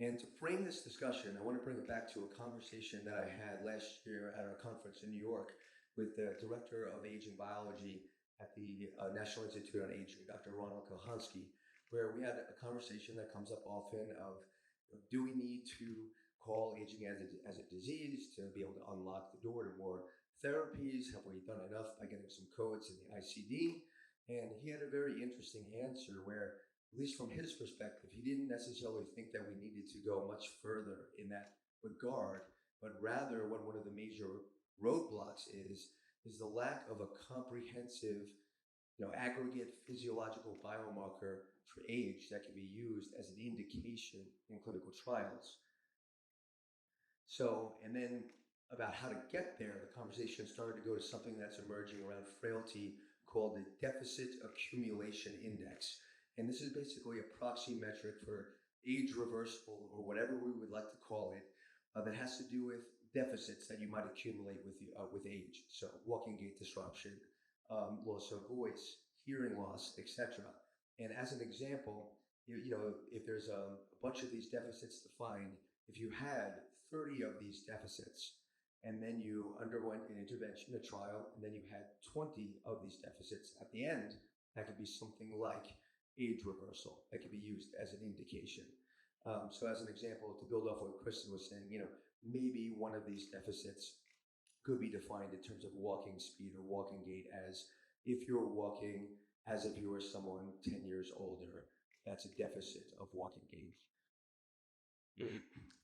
And to frame this discussion, I want to bring it back to a conversation that I had last year at our conference in New York with the Director of Aging Biology at the National Institute on Aging, Dr. Ronald Kohansky, where we had a conversation that comes up often of, do we need to call aging as a disease to be able to unlock the door to more therapies? Have we done enough by getting some codes in the ICD? And he had a very interesting answer where, at least from his perspective, he didn't necessarily think that we needed to go much further in that regard, but rather what one of the major roadblocks is the lack of a comprehensive, aggregate physiological biomarker for age that can be used as an indication in clinical trials. So, and then about how to get there, the conversation started to go to something that's emerging around frailty called the Deficit Accumulation Index. And this is basically a proxy metric for age reversal, or whatever we would like to call it, that has to do with deficits that you might accumulate with age. So walking gait disruption, loss of voice, hearing loss, etc. And as an example, if there's a bunch of these deficits defined, if you had 30 of these deficits, and then you underwent an intervention, a trial, and then you had 20 of these deficits at the end, that could be something like age reversal. That could be used as an indication. So as an example, to build off what Kristen was saying, maybe one of these deficits could be defined in terms of walking speed or walking gait, as if you're walking as if you were someone 10 years older, that's a deficit of walking gait.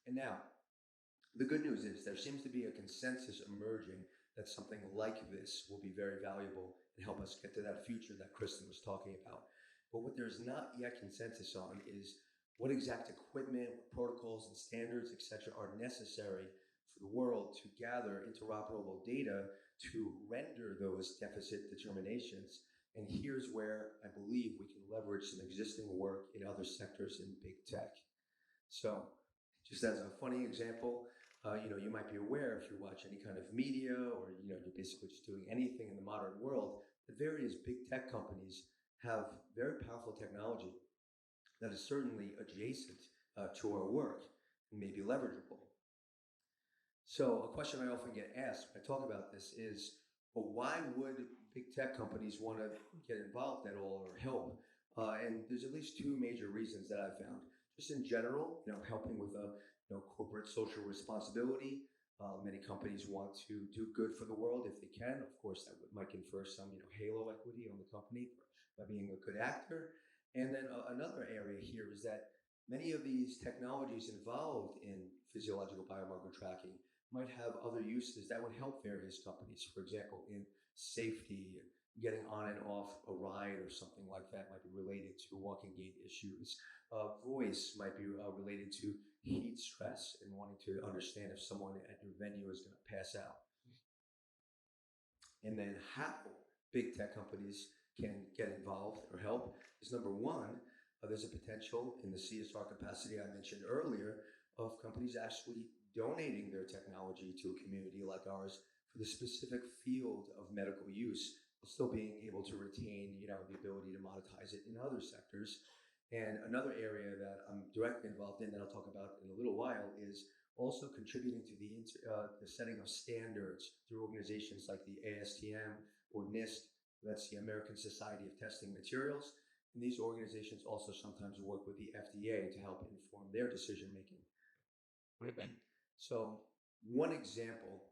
And now, the good news is there seems to be a consensus emerging that something like this will be very valuable and help us get to that future that Kristen was talking about. But what there's not yet consensus on is what exact equipment, protocols, and standards, etc., are necessary for the world to gather interoperable data to render those deficit determinations. And here's where I believe we can leverage some existing work in other sectors in big tech. So, just as a funny example, you might be aware, if you watch any kind of media, or you're basically just doing anything in the modern world, that various big tech companies have very powerful technology that is certainly adjacent to our work and may be leverageable. So a question I often get asked when I talk about this is, well, why would big tech companies want to get involved at all or help? And there's at least two major reasons that I've found. Just in general, helping with corporate social responsibility. Many companies want to do good for the world if they can. Of course, that might confer some halo equity on the company by being a good actor. And then another area here is that many of these technologies involved in physiological biomarker tracking might have other uses that would help various companies. For example, in safety, getting on and off a ride or something like that might be related to walking gait issues. Voice might be related to heat stress and wanting to understand if someone at your venue is going to pass out. And then how big tech companies can get involved or help is, number one, there's a potential in the CSR capacity I mentioned earlier of companies actually donating their technology to a community like ours for the specific field of medical use, while still being able to retain, the ability to monetize it in other sectors. And another area that I'm directly involved in that I'll talk about in a little while is also contributing to the setting of standards through organizations like the ASTM or NIST, that's the American Society of Testing Materials. And these organizations also sometimes work with the FDA to help inform their decision-making. So one example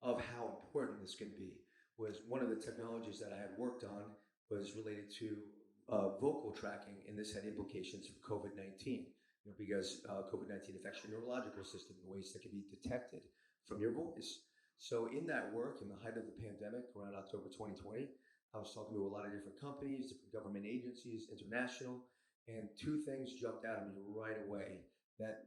of how important this can be was one of the technologies that I had worked on was related to vocal tracking, and this had implications for COVID-19, because COVID-19 affects your neurological system in ways that can be detected from your voice. So in that work, in the height of the pandemic, around October 2020, I was talking to a lot of different companies, different government agencies, international, and two things jumped out at me right away that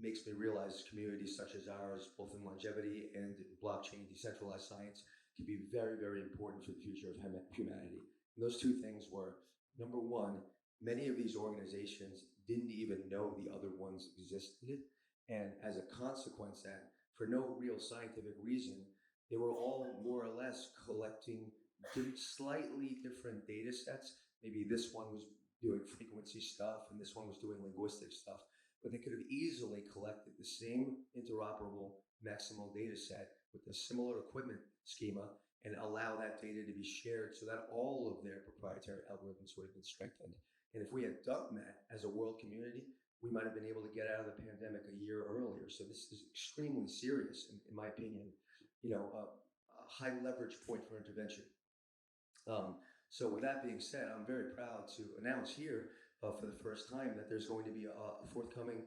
makes me realize communities such as ours, both in longevity and in blockchain decentralized science, can be very, very important for the future of humanity. And those two things were, number one, many of these organizations didn't even know the other ones existed. And as a consequence that, for no real scientific reason, they were all more or less collecting slightly different data sets. Maybe this one was doing frequency stuff and this one was doing linguistic stuff, but they could have easily collected the same interoperable maximal data set with a similar equipment schema and allow that data to be shared so that all of their proprietary algorithms would have been strengthened. And if we had done that as a world community, we might have been able to get out of the pandemic a year earlier. So this is extremely serious, in my opinion, a high leverage point for intervention. So with that being said, I'm very proud to announce here for the first time that there's going to be a forthcoming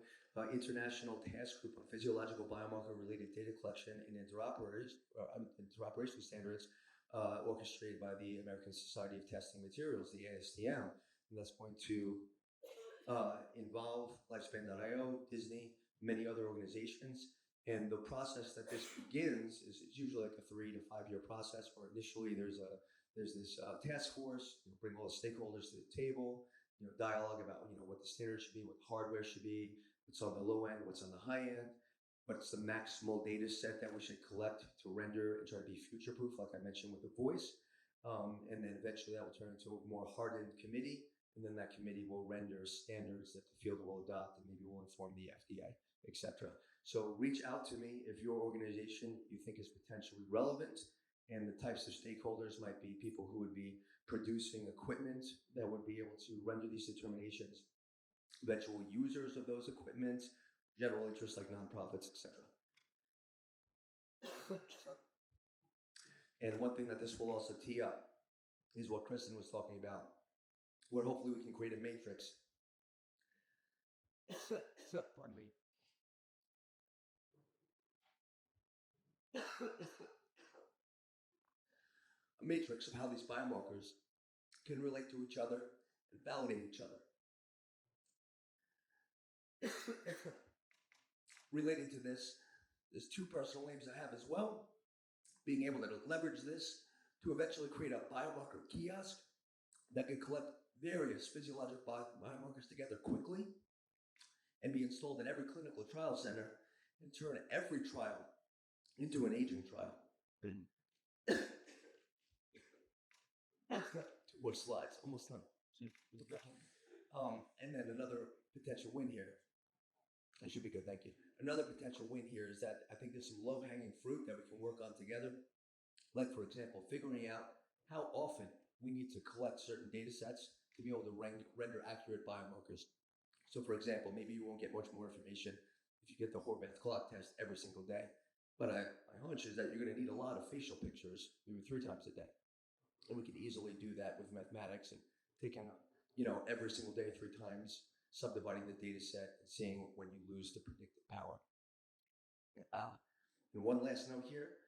international task group on physiological biomarker-related data collection and interoperation standards orchestrated by the American Society of Testing Materials, the ASTM. And that's going to involve Lifespan.io, Disney, many other organizations. And the process that this begins is usually like a 3 to 5 year process where initially there's this task force, bring all the stakeholders to the table. dialogue about what the standards should be, what hardware should be, what's on the low end, what's on the high end, what's the maximal data set that we should collect to render and try to be future-proof, like I mentioned with the voice. And then eventually that will turn into a more hardened committee, and then that committee will render standards that the field will adopt, and maybe will inform the FDA, etc. So reach out to me if your organization you think is potentially relevant, and the types of stakeholders might be people who would be producing equipment that would be able to render these determinations, eventual users of those equipment, general interests like nonprofits, etc. And one thing that this will also tee up is what Kristen was talking about, where hopefully we can create a matrix. Pardon me. A matrix of how these biomarkers can relate to each other and validate each other. Relating to this, there's two personal aims I have as well. Being able to leverage this to eventually create a biomarker kiosk that can collect various physiologic biomarkers together quickly and be installed in every clinical trial center and turn every trial into an aging trial. Two more slides, almost done. And then another potential win here. That should be good, thank you. Another potential win here is that I think there's some low-hanging fruit that we can work on together. Like, for example, figuring out how often we need to collect certain data sets to be able to render accurate biomarkers. So, for example, maybe you won't get much more information if you get the Horvath clot test every single day. But my hunch is that you're going to need a lot of facial pictures, maybe 3 times a day. And we could easily do that with mathematics and taking, every single day 3 times, subdividing the data set and seeing when you lose the predictive power. And one last note here,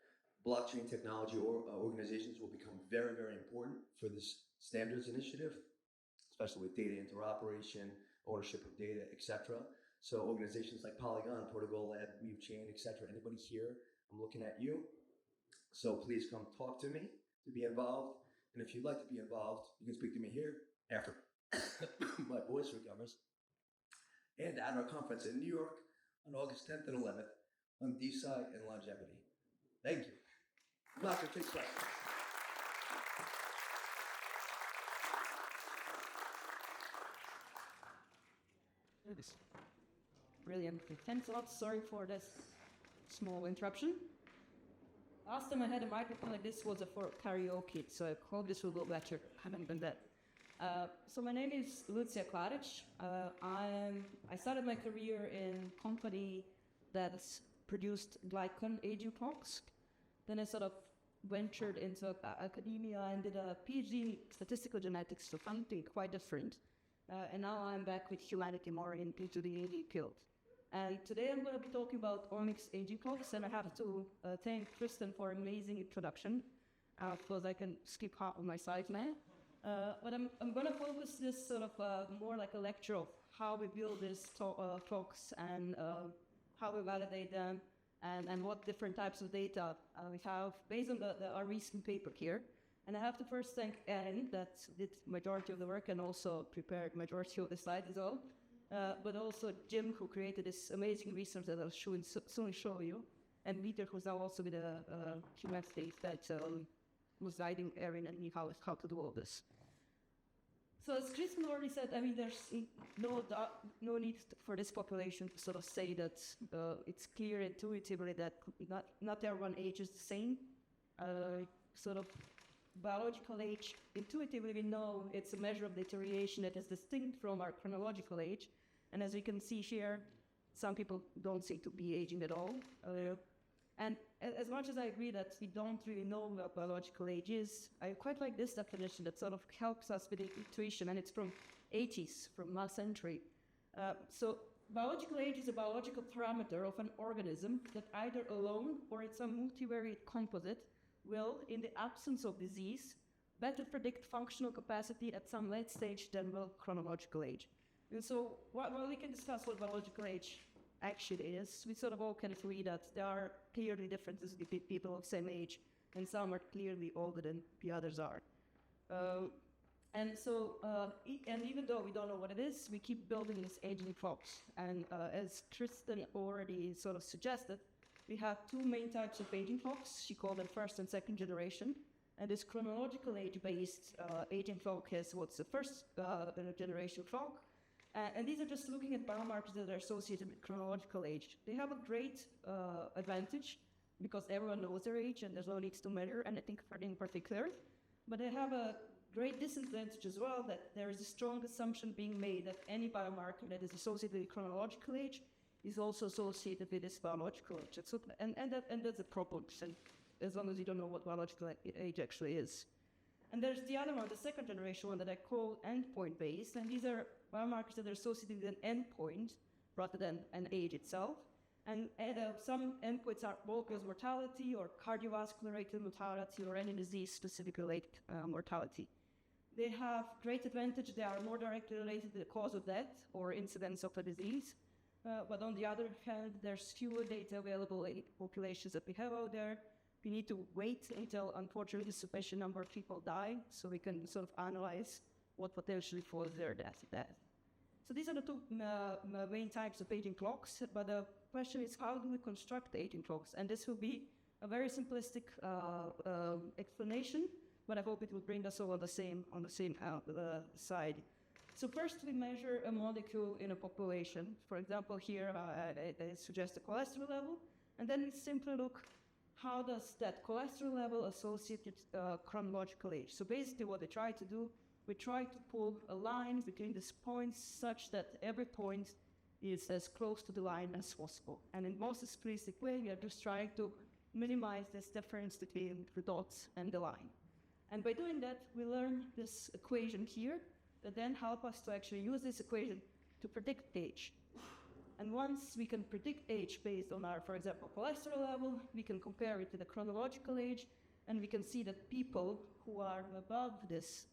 blockchain technology organizations will become very, very important for this standards initiative, especially with data interoperation, ownership of data, etc. So organizations like Polygon, Protocol Lab, WeaveChain, etc. Anybody here, I'm looking at you. So please come talk to me to be involved. And if you'd like to be involved, you can speak to me here after my voice recovers. And at our conference in New York on August 10th and 11th on DeSci and longevity. Thank you. I'm not going to take questions. Brilliant. Thanks a lot. Sorry for this small interruption. Last time I had a microphone like this was for karaoke, so I hope this will go better. I haven't done that. So my name is Lucia Klaric. I started my career in a company that produced glycan aging clocks. Then I sort of ventured into academia and did a PhD in statistical genetics, so something quite different. And now I'm back with humanity more into the aging field. And today I'm going to be talking about omics aging clocks, and I have to thank Kristen for an amazing introduction, because I can skip half of my slides now. But I'm going to focus this sort of more like a lecture of how we build these clocks and how we validate them, and what different types of data we have based on our recent paper here. And I have to first thank Erin that did majority of the work and also prepared majority of the slides as well. But also Jim, who created this amazing research that I'll soon show you, and Peter, who's now also with the humanities that was guiding Erin and me how to do all this. So as Kristen already said, I mean, there's no need for this population to sort of say that it's clear intuitively that not everyone ages the same. Sort of biological age, intuitively we know it's a measure of deterioration that is distinct from our chronological age. And as you can see here, some people don't seem to be aging at all. And as much as I agree that we don't really know what biological age is, I quite like this definition that sort of helps us with the intuition, and it's from 80s, from last century. So biological age is a biological parameter of an organism that either alone or it's a multivariate composite will, in the absence of disease, better predict functional capacity at some late stage than will chronological age. And so while we can discuss what biological age actually is, we sort of all can agree that there are clearly differences between people of same age, and some are clearly older than the others are. And so, and even though we don't know what it is, we keep building these aging clocks. And as Kristen already sort of suggested, we have two main types of aging clocks. She called them first and second generation. And this chronological age-based aging clock is what's the first generation clock. And these are just looking at biomarkers that are associated with chronological age. They have a great advantage because everyone knows their age and there's no need to measure anything in particular. But they have a great disadvantage as well, that there is a strong assumption being made that any biomarker that is associated with chronological age is also associated with this biological age. And that's a problem, as long as you don't know what biological age actually is. And there's the other one, the second generation one that I call endpoint-based, and these are biomarkers that are associated with an endpoint rather than an age itself. And some endpoints are all-cause mortality or cardiovascular-related mortality or any disease-specific related mortality. They have great advantage. They are more directly related to the cause of death or incidence of a disease. But on the other hand, there's fewer data available in populations that we have out there. We need to wait until, unfortunately, a sufficient number of people die so we can sort of analyze what potentially caused their death. So these are the two main types of aging clocks. But the question is, how do we construct aging clocks? And this will be a very simplistic explanation, but I hope it will bring us all on the same side. So first we measure a molecule in a population. For example, here I suggest a cholesterol level, and then we simply look how does that cholesterol level associate with chronological age. So basically what we try to do, we try to pull a line between these points such that every point is as close to the line as possible. And in most explicit way, we are just trying to minimize this difference between the dots and the line. And by doing that, we learn this equation here that then help us to actually use this equation to predict age. And once we can predict age based on our, for example, cholesterol level, we can compare it to the chronological age, and we can see that people who are above this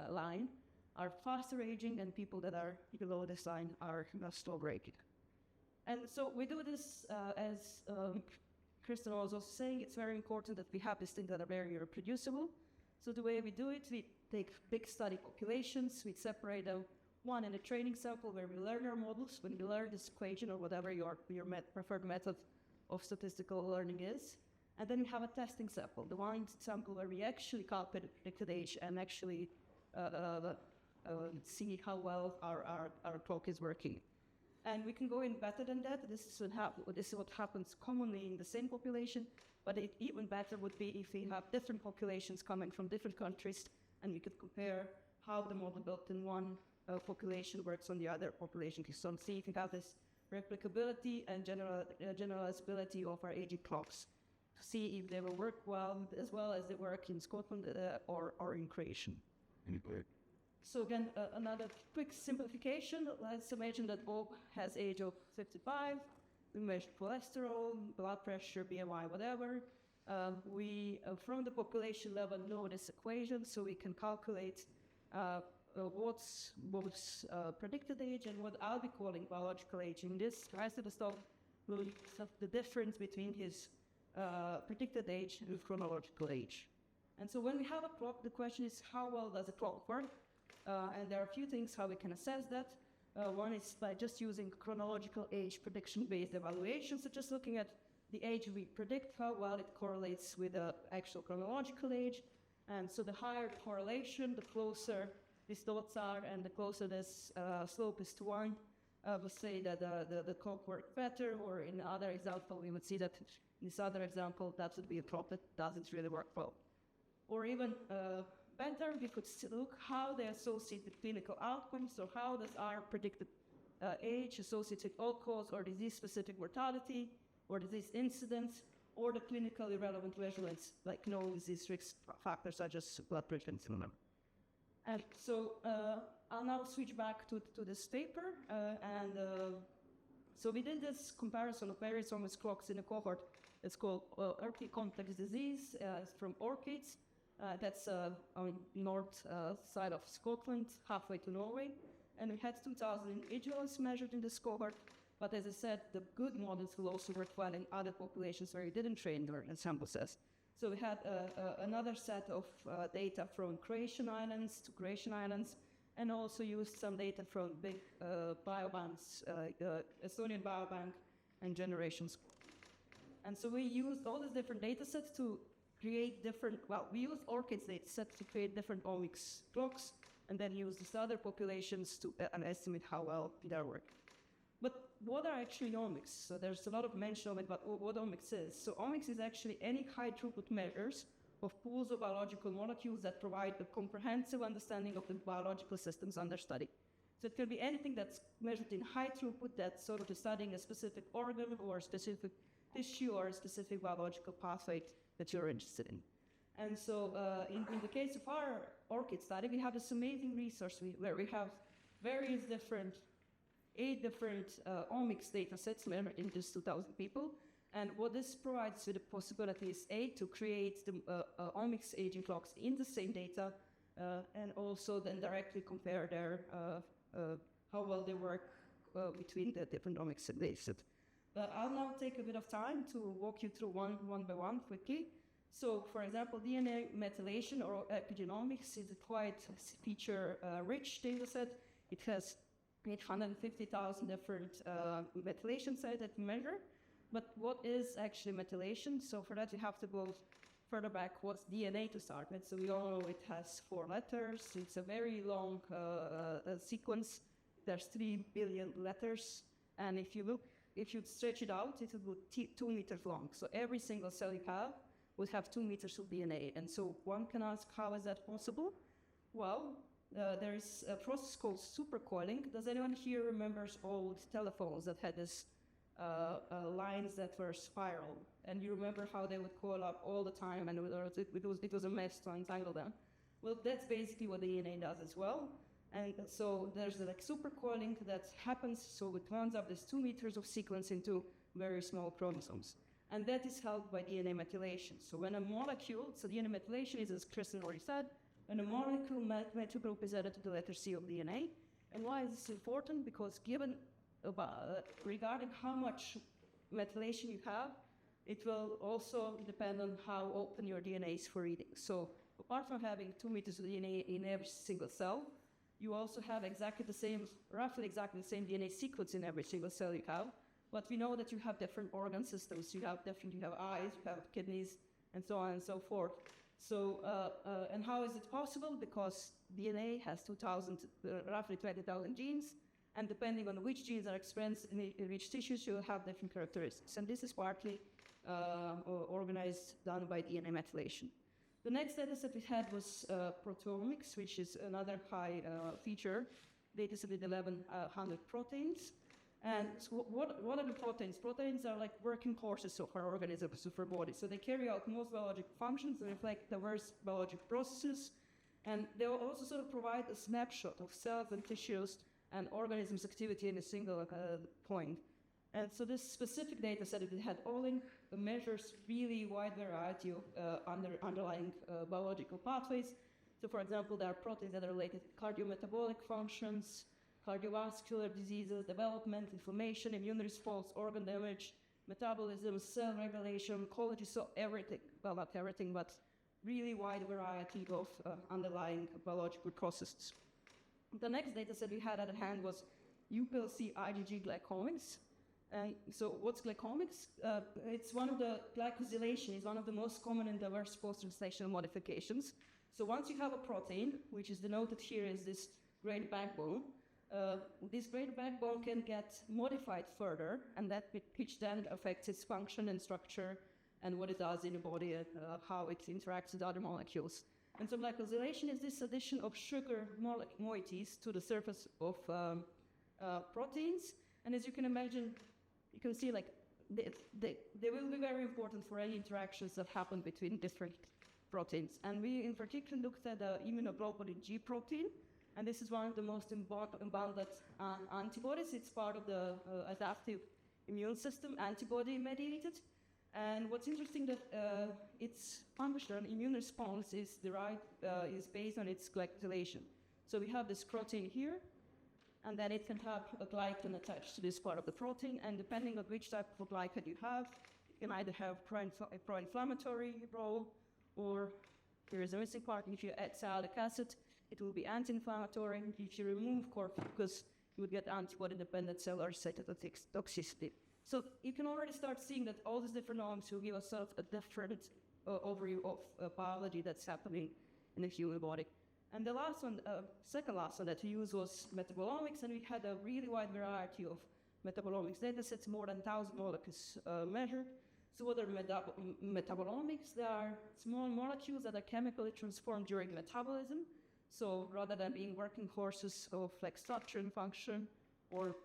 line are faster aging, and people that are below this line are slower aging. And so we do this as Kristen was also saying, it's very important that we have these things that are very reproducible. So the way we do it, we take big study populations, we separate them, one in a training sample where we learn our models, when we learn this equation or whatever your preferred method of statistical learning is. And then we have a testing sample, the one sample where we actually calculate predicted age and actually see how well our clock is working. And we can go in better than that. This is what happens commonly in the same population, but even better would be if we have different populations coming from different countries, and we could compare how the model built in one population works on the other population. So see if we have this replicability and generalizability of our aging clocks, to see if they will work well as they work in Scotland or in Croatia. So again, another quick simplification. Let's imagine that Bob has age of 55. We measure cholesterol, blood pressure, BMI, whatever. We, from the population level, know this equation, so we can calculate what's Bob's predicted age and what I'll be calling biological age. In this rest of the stuff will be the difference between his predicted age and chronological age. And so when we have a clock, the question is, how well does a clock work? And there are a few things how we can assess that. One is by just using chronological age prediction-based evaluation, so just looking at the age we predict, how well it correlates with the actual chronological age. And so the higher correlation, the closer these dots are, and the closer this slope is to 1, we'll say that the clock worked better, or in the other example, we would see that in this other example, that would be a clock that doesn't really work well. Or even better, we could look how they associate with clinical outcomes, so how does our predicted age associate with all-cause or disease-specific mortality, or disease incidence, or the clinically relevant measurements, like known disease risk factors such as blood pressure and similar. And so I'll now switch back to this paper, so we did this comparison of various homeless clocks in a cohort. It's called early complex disease from orchids. That's on north side of Scotland, halfway to Norway. And we had 2,000 individuals measured in this cohort. But as I said, the good models will also work well in other populations where you didn't train their sample sets. So we had another set of data from Croatian islands to Croatian islands, and also used some data from big biobanks, Estonian biobank and generations. And so we used all these different data sets to create different, we used ORCID's data set to create different omics clocks, and then use these other populations to estimate how well they work. But what are actually omics? So there's a lot of mention of it, but what omics is. So omics is actually any high throughput measures of pools of biological molecules that provide a comprehensive understanding of the biological systems under study. So it can be anything that's measured in high throughput that's sort of studying a specific organ or a specific tissue or a specific biological pathway that you're interested in. And so in the case of our ORCID study, we have this amazing resource where we have various eight different omics data sets measured in just 2,000 people. And what this provides with the possibility is to create the omics aging clocks in the same data, and also then directly compare their how well they work between the different omics data sets. But I'll now take a bit of time to walk you through one by one quickly. So, for example, DNA methylation or epigenomics is a quite feature-rich data set. It has 850,000 different methylation sites that we measure. But what is actually methylation? So for that, you have to go further back. What's DNA to start with? So we all know it has 4 letters. It's a very long sequence. There's 3 billion letters. And if you stretch it out, it will be 2 meters long. So every single cell you have would have 2 meters of DNA. And so one can ask, how is that possible? Well, there is a process called supercoiling. Does anyone here remembers old telephones that had this lines that were spiral? And you remember how they would coil up all the time, and it was a mess to untangle them. Well, that's basically what the DNA does as well. And so there's like supercoiling that happens, so it runs up this 2 meters of sequence into very small chromosomes. And that is helped by DNA methylation. So when a molecule, so DNA methylation is, as Kristen already said, when a molecule methyl group is added to the letter C of DNA. And why is this important? Because given regarding how much methylation you have, it will also depend on how open your DNA is for reading. So apart from having 2 meters of DNA in every single cell, you also have roughly exactly the same DNA sequence in every single cell you have. But we know that you have different organ systems. You have eyes, you have kidneys, and so on and so forth. So, and how is it possible? Because DNA has roughly 20,000 genes, and depending on which genes are expressed in which tissues, you'll have different characteristics. And this is partly done by DNA methylation. The next data set we had was proteomics, which is another high feature data set with 1,100 proteins. And so what are the proteins? Proteins are like working horses of our organisms, of our body. So they carry out most biological functions and reflect diverse biological processes. And they will also sort of provide a snapshot of cells and tissues and organisms' activity in a single point. And so this specific data set, it had measures really wide variety of underlying biological pathways. So for example, there are proteins that are related to cardiometabolic functions, cardiovascular diseases, development, inflammation, immune response, organ damage, metabolism, cell regulation, oncology, so everything, well, not everything, but really wide variety of underlying biological processes. The next data set we had at hand was UPLC IgG glycomics. And so what's glycomics? It's one of the glycosylation, is one of the most common and diverse post-translational modifications. So once you have a protein, which is denoted here as this great backbone, this great backbone can get modified further, and which then affects its function and structure and what it does in the body and how it interacts with other molecules. And so glycosylation is this addition of sugar moieties to the surface of proteins. And as you can imagine, you can see like they will be very important for any interactions that happen between different proteins. And we in particular looked at the immunoglobulin G protein. And this is one of the most abundant antibodies. It's part of the adaptive immune system, antibody mediated. And what's interesting that its function, immune response, is based on its glycosylation. So we have this protein here, and then it can have a glycan attached to this part of the protein. And depending on which type of glycan you have, can either have a pro-inflammatory role, or there is a missing part. If you add sialic acid, it will be anti-inflammatory. If you remove corpus, you would get antibody-dependent cellular cytotoxicity. So you can already start seeing that all these different omics will give us sort of a different overview of biology that's happening in the human body. And the last one, second last one that we used was metabolomics, and we had a really wide variety of metabolomics data sets, more than 1,000 molecules measured. So what are metabolomics? They are small molecules that are chemically transformed during metabolism. So rather than being working horses of like structure and function, or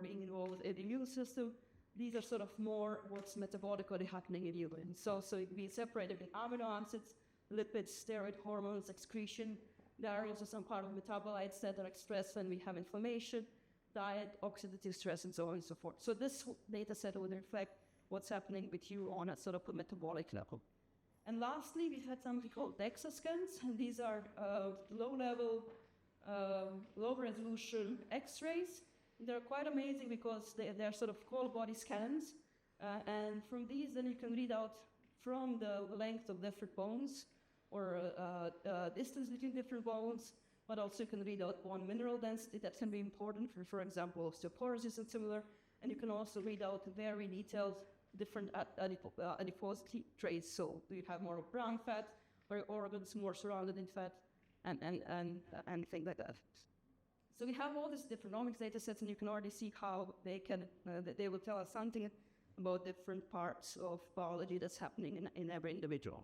being involved in the immune system, these are sort of more what's metabolically happening in humans. So we separated in amino acids, lipids, steroid hormones, excretion. There are also some part of metabolites that are expressed when we have inflammation, diet, oxidative stress, and so on and so forth. So this data set would reflect what's happening with you on a sort of a metabolic level. And lastly, we had something called DEXA scans, and these are low-level, low-resolution X-rays. They're quite amazing because they're sort of whole body scans, and from these, then you can read out from the length of different bones or distance between different bones, but also you can read out bone mineral density. That can be important for example, osteoporosis and similar. And you can also read out very detailed different adiposity traits. So do you have more brown fat, or organs more surrounded in fat, and things like that. So we have all these different omics data sets, and you can already see how they will tell us something about different parts of biology that's happening in every individual.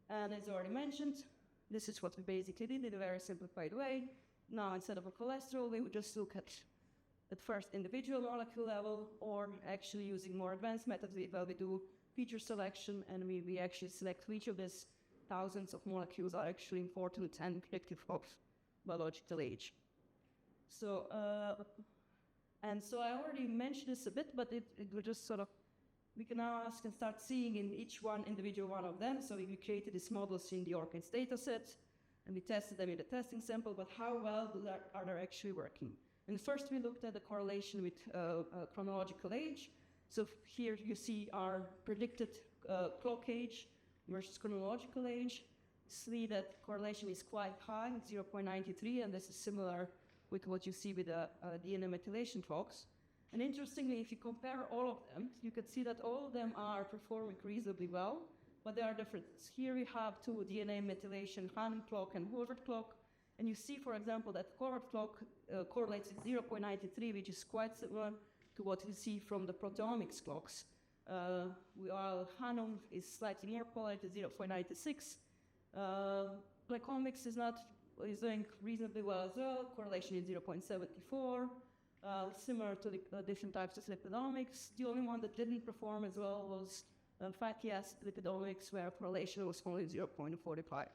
And as already mentioned, this is what we basically did in a very simplified way. Now, instead of a cholesterol, we would just look at first individual molecule level, or actually using more advanced methods, we do feature selection, and we actually select which of these thousands of molecules are actually important and predictive of biological age. So, so I already mentioned this a bit, but it will just sort of, we can now ask and start seeing in each individual one of them. So we created these models in the ORCIDS data set, and we tested them in the testing sample, but how well are they actually working? And first we looked at the correlation with chronological age. So here you see our predicted clock age versus chronological age. See that correlation is quite high, 0.93, and this is similar with what you see with the DNA methylation clocks. And interestingly, if you compare all of them, you can see that all of them are performing reasonably well, but there are differences. Here we have two DNA methylation, Hanen clock and Horvath clock. And you see, for example, that Horvath clock correlates with 0.93, which is quite similar to what we see from the proteomics clocks. While Hanen is slightly more correlated, 0.96. Glycomics is doing reasonably well as well. Correlation is 0.74. Similar to the different types of lipidomics. The only one that didn't perform as well was fatty acid lipidomics, where correlation was only 0.45.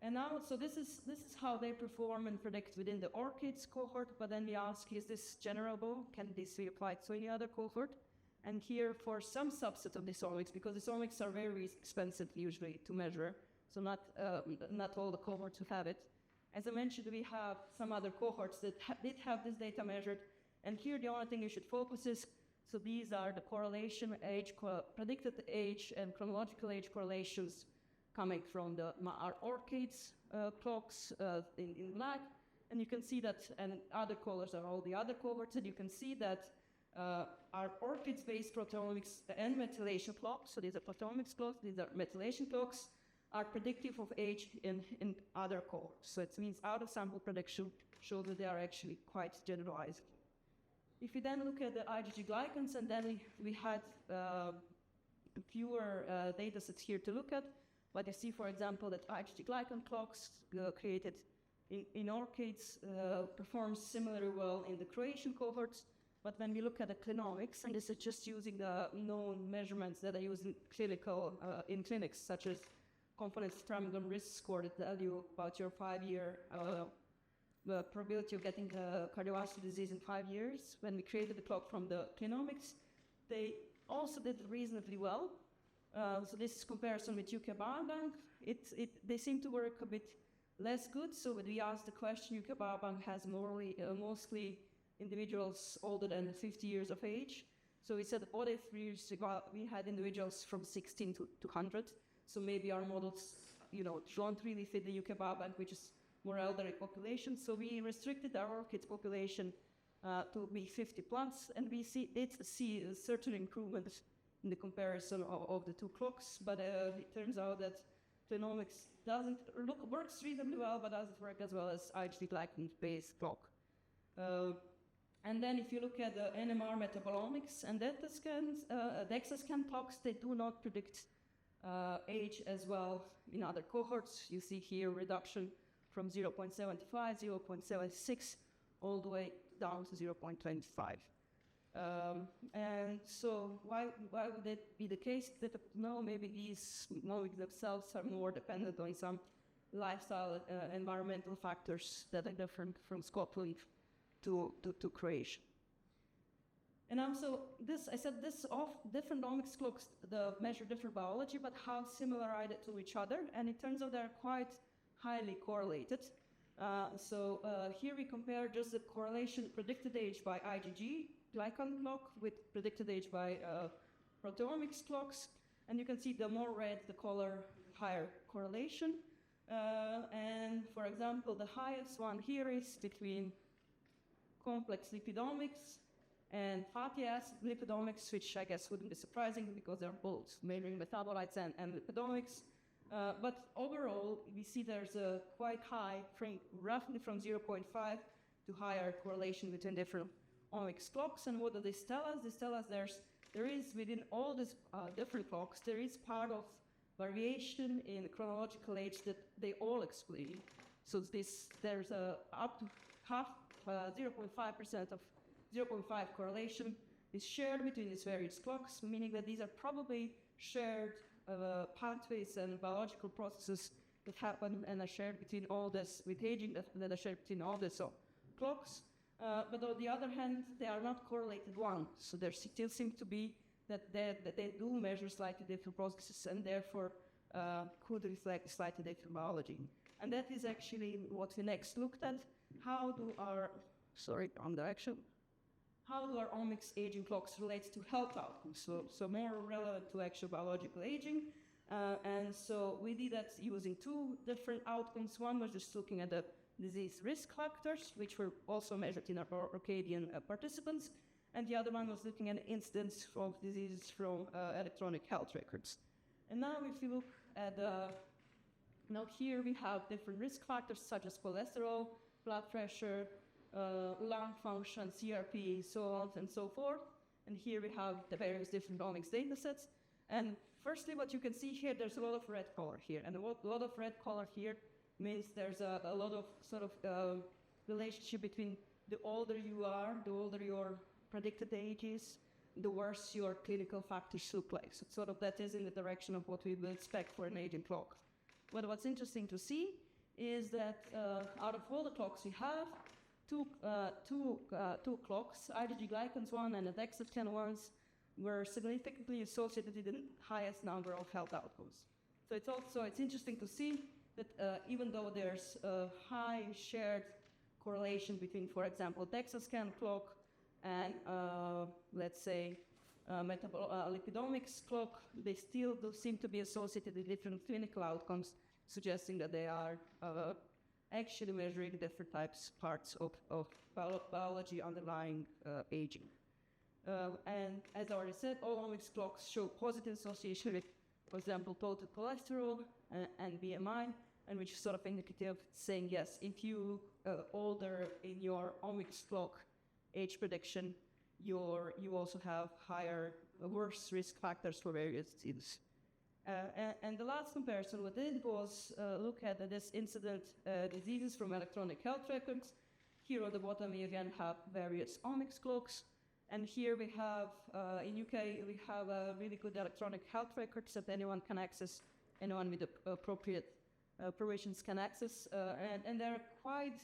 And now, so this is how they perform and predict within the ORCIDS cohort, but then we ask, is this generable? Can this be applied to any other cohort? And here, for some subset of these omics, because these omics are very expensive usually to measure, so not all the cohorts who have it. As I mentioned, we have some other cohorts that did have this data measured, and here the only thing you should focus is, so these are the correlation age, predicted age and chronological age correlations coming from our ORCIDS clocks in black, and you can see that, and other colors are all the other cohorts, and you can see that our ORCIDS-based proteomics and methylation clocks, so these are proteomics clocks, these are methylation clocks, are predictive of age in other cohorts. So it means out-of-sample prediction shows that they are actually quite generalized. If we then look at the IgG glycans, and then we had fewer data sets here to look at, but you see, for example, that IgG glycan clocks created in ORCIDS performs similarly well in the Croatian cohorts. But when we look at the clinomics, and this is just using the known measurements that are used in clinics, such as confidence triangle risk score that tell you about your 5-year probability of getting cardiovascular disease in 5 years. When we created the clock from the clinomics, they also did reasonably well. So this is comparison with UK Biobank. They seem to work a bit less good. So when we asked the question, UK Biobank has mostly individuals older than 50 years of age. So we said about 3 years ago, we had individuals from 16 to 100. So maybe our models, don't really fit the UK Biobank, which is more elderly population. So we restricted our orchid population to be 50 plus, and we did see a certain improvement in the comparison of the two clocks. But it turns out that genomics works reasonably well, but doesn't work as well as IgG glycan-based clock. And then if you look at the NMR metabolomics and DEXA scan clocks, they do not predict age as well in other cohorts. You see here reduction from 0.75, 0.76, all the way down to 0.25. And so why would it be the case? That no, maybe these molecules themselves are more dependent on some lifestyle environmental factors that are different from Scotland to Croatia. And also I said different omics clocks measure different biology, but how similar are they to each other? And it turns out they're quite highly correlated. Here we compare just the correlation predicted age by IgG glycan clock with predicted age by proteomics clocks. And you can see the more red the color, higher correlation. And for example, the highest one here is between complex lipidomics and fatty acid lipidomics, which I guess wouldn't be surprising because they're both measuring metabolites and lipidomics. But overall, we see there's a quite high, roughly from 0.5 to higher correlation between different omics clocks. And what do this tell us? This tells us there is within all these different clocks, there is part of variation in chronological age that they all explain. So there's up to 0.5% of 0.5 correlation is shared between these various clocks, meaning that these are probably shared pathways and biological processes that happen and are shared between all this, with aging that are shared between all these clocks. But on the other hand, they are not correlated one. So there still seems to be that they do measure slightly different processes and therefore could reflect slightly different biology. And that is actually what we next looked at. How do our omics aging clocks relate to health outcomes? So more relevant to actual biological aging. And so we did that using two different outcomes. One was just looking at the disease risk factors, which were also measured in our Orcadian participants. And the other one was looking at incidence of diseases from electronic health records. And now if you look at here we have different risk factors such as cholesterol, blood pressure, lung function, CRP, so on and so forth. And here we have the various different omics data sets. And firstly, what you can see here, there's a lot of red color here. And a lot of red color here means there's a lot of sort of relationship between the older you are, the older your predicted age is, the worse your clinical factors look like. So sort of that is in the direction of what we will expect for an aging clock. But what's interesting to see is that out of all the clocks we have, two clocks, IgG glycans one and the DEXA scan ones, were significantly associated with the highest number of health outcomes. So it's interesting to see that even though there's a high shared correlation between, for example, DEXA scan clock and let's say lipidomics clock, they still do seem to be associated with different clinical outcomes, suggesting that they are actually measuring different parts of biology underlying aging. And as I already said, all omics clocks show positive association with, for example, total cholesterol and BMI, and which is sort of indicative saying, yes, if you older in your omics clock age prediction, you also have worse risk factors for various diseases. And the last comparison we did was look at this incident diseases from electronic health records. Here on the bottom, we again have various omics clocks. And here we have, in UK, we have really good electronic health records that anyone can access, anyone with the appropriate provisions can access. And they're quite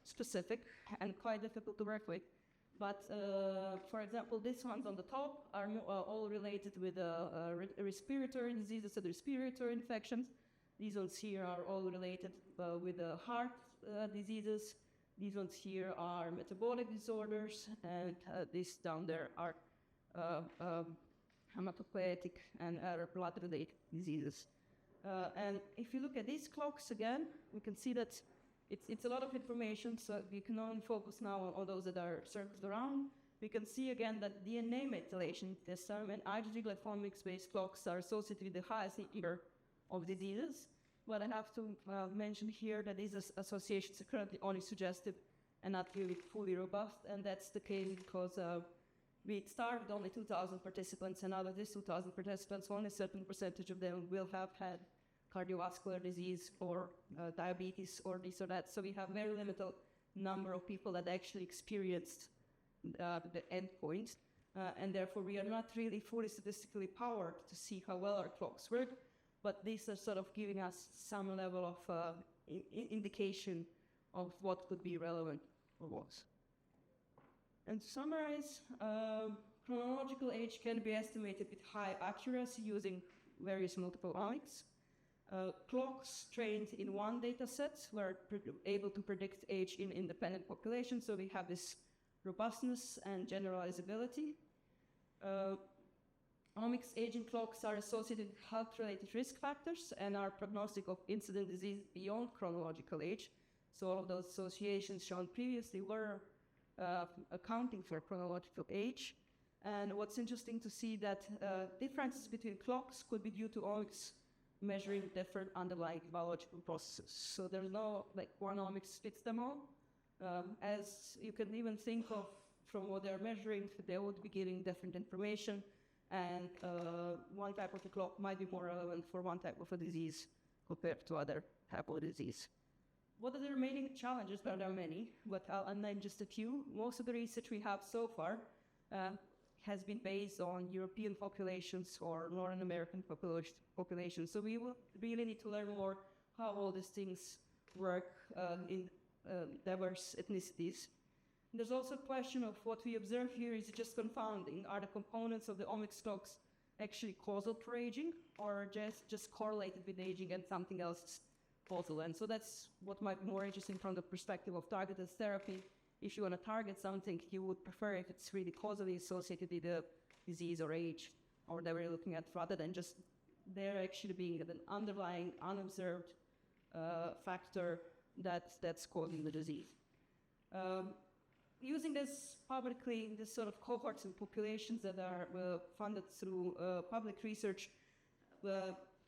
specific and quite difficult to work with. But for example, these ones on the top are all related with respiratory diseases and respiratory infections. These ones here are all related with heart diseases. These ones here are metabolic disorders, and these down there are hematopoietic and other blood-related diseases. And if you look at these clocks again, we can see that it's a lot of information, so we can only focus now on those that are circled around. We can see again that DNA methylation system and IgG-glycomics-based clocks are associated with the highest number of diseases. But I have to mention here that these associations are currently only suggestive and not really fully robust, and that's the case because we started only 2,000 participants, and out of these 2,000 participants, only a certain percentage of them will have had cardiovascular disease or diabetes or this or that. So we have very limited number of people that actually experienced the endpoint, and therefore we are not really fully statistically powered to see how well our clocks work, but these are sort of giving us some level of indication of what could be relevant or was. And to summarize, chronological age can be estimated with high accuracy using various multiple omics. Clocks trained in one data set were able to predict age in independent populations, so we have this robustness and generalizability. Omics aging clocks are associated with health-related risk factors and are prognostic of incident disease beyond chronological age. So all of those associations shown previously were accounting for chronological age. And what's interesting to see that differences between clocks could be due to omics measuring different underlying biological processes. So there's no one omics fits them all. As you can even think of from what they're measuring, they would be giving different information, and one type of a clock might be more relevant for one type of a disease compared to other type of disease. What are the remaining challenges? There are many, but I'll name just a few. Most of the research we have so far has been based on European populations or Northern American populations. So we will really need to learn more how all these things work in diverse ethnicities. There's also a question of what we observe here is just confounding. Are the components of the omics clocks actually causal for aging, or just correlated with aging and something else is causal? And so that's what might be more interesting from the perspective of targeted therapy. If you want to target something, you would prefer if it's really causally associated with the disease or age, or that we're looking at, rather than just there actually being an underlying unobserved factor that's causing the disease. Using this publicly, this sort of cohorts and populations that are funded through public research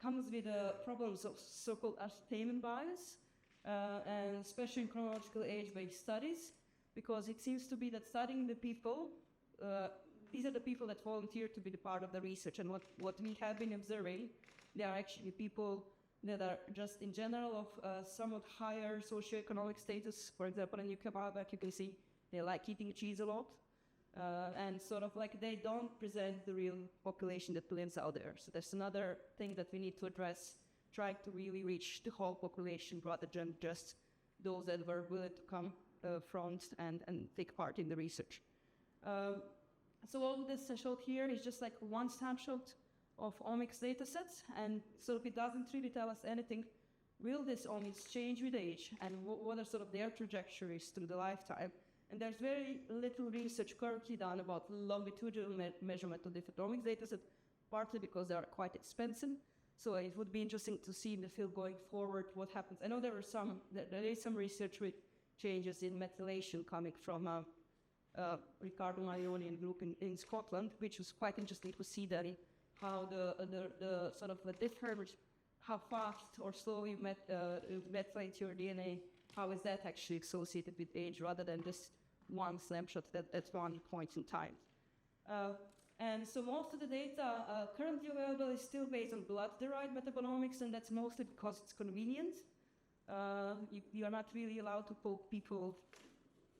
comes with problems of so-called ascertainment bias, and especially in chronological age-based studies, because it seems to be that studying the people, these are the people that volunteer to be the part of the research, and what we have been observing, they are actually people that are just in general of somewhat higher socioeconomic status. For example, in UK, you can see they like eating cheese a lot, and sort of like they don't present the real population that lives out there. So that's another thing that we need to address, trying to really reach the whole population rather than just those that were willing to come front and take part in the research. So all this I showed here is just like one snapshot of omics data sets, and so it doesn't really tell us anything. Will this omics change with age, and what are sort of their trajectories through the lifetime? And there's very little research currently done about longitudinal measurement of different omics data sets, partly because they are quite expensive. So it would be interesting to see in the field going forward what happens. I know there is some research with changes in methylation coming from Riccardo Maioni group in Scotland, which was quite interesting to see that how the sort of the difference, how fast or slowly you methylate your DNA, how is that actually associated with age rather than just one snapshot at one point in time. And so most of the data currently available is still based on blood-derived metabolomics, and that's mostly because it's convenient. You are not really allowed to poke people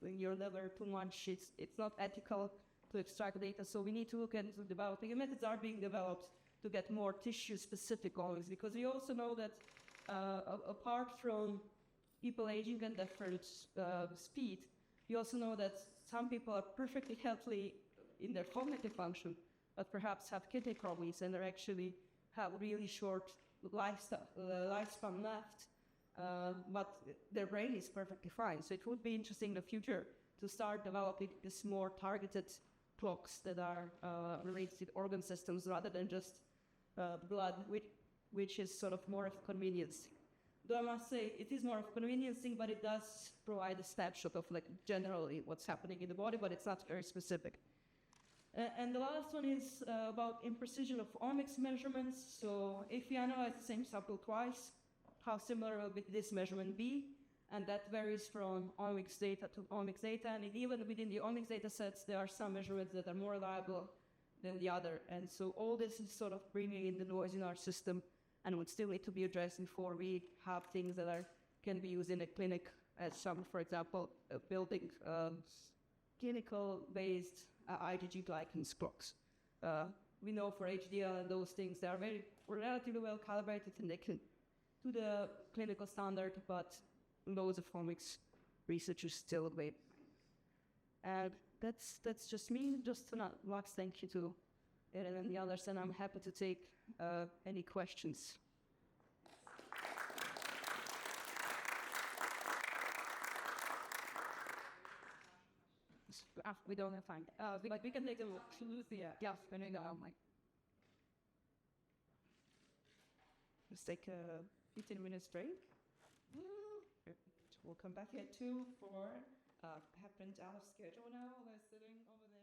in your liver too much. It's not ethical to extract data, so we need to look into developing, and methods are being developed to get more tissue-specific omics, because we also know that apart from people aging at different speed, we also know that some people are perfectly healthy in their cognitive function, but perhaps have kidney problems and are actually have really short lifespan left, but their brain is perfectly fine. So it would be interesting in the future to start developing this more targeted clocks that are related to organ systems rather than just blood, which is sort of more of a convenience thing. Though I must say it is more of a convenience thing, but it does provide a snapshot of like generally what's happening in the body, but it's not very specific. And the last one is about imprecision of omics measurements. So if we analyze the same sample twice, how similar will this measurement be? And that varies from omics data to omics data. And even within the omics data sets, there are some measurements that are more reliable than the other. And so all this is sort of bringing in the noise in our system and would still need to be addressed before we have things that can be used in a clinic as some, for example, building clinical-based IgG glycans clocks. We know for HDL and those things, they are very relatively well calibrated and they can do the clinical standard, but loads of omics research is still away. And that's just me. Just a last thank you to Erin and the others, and I'm happy to take any questions. We don't have time. But we can take them. Yeah, depending on like. Let's take a 15 minutes break. We'll come back at 2 for happened out of schedule now. We're sitting over there.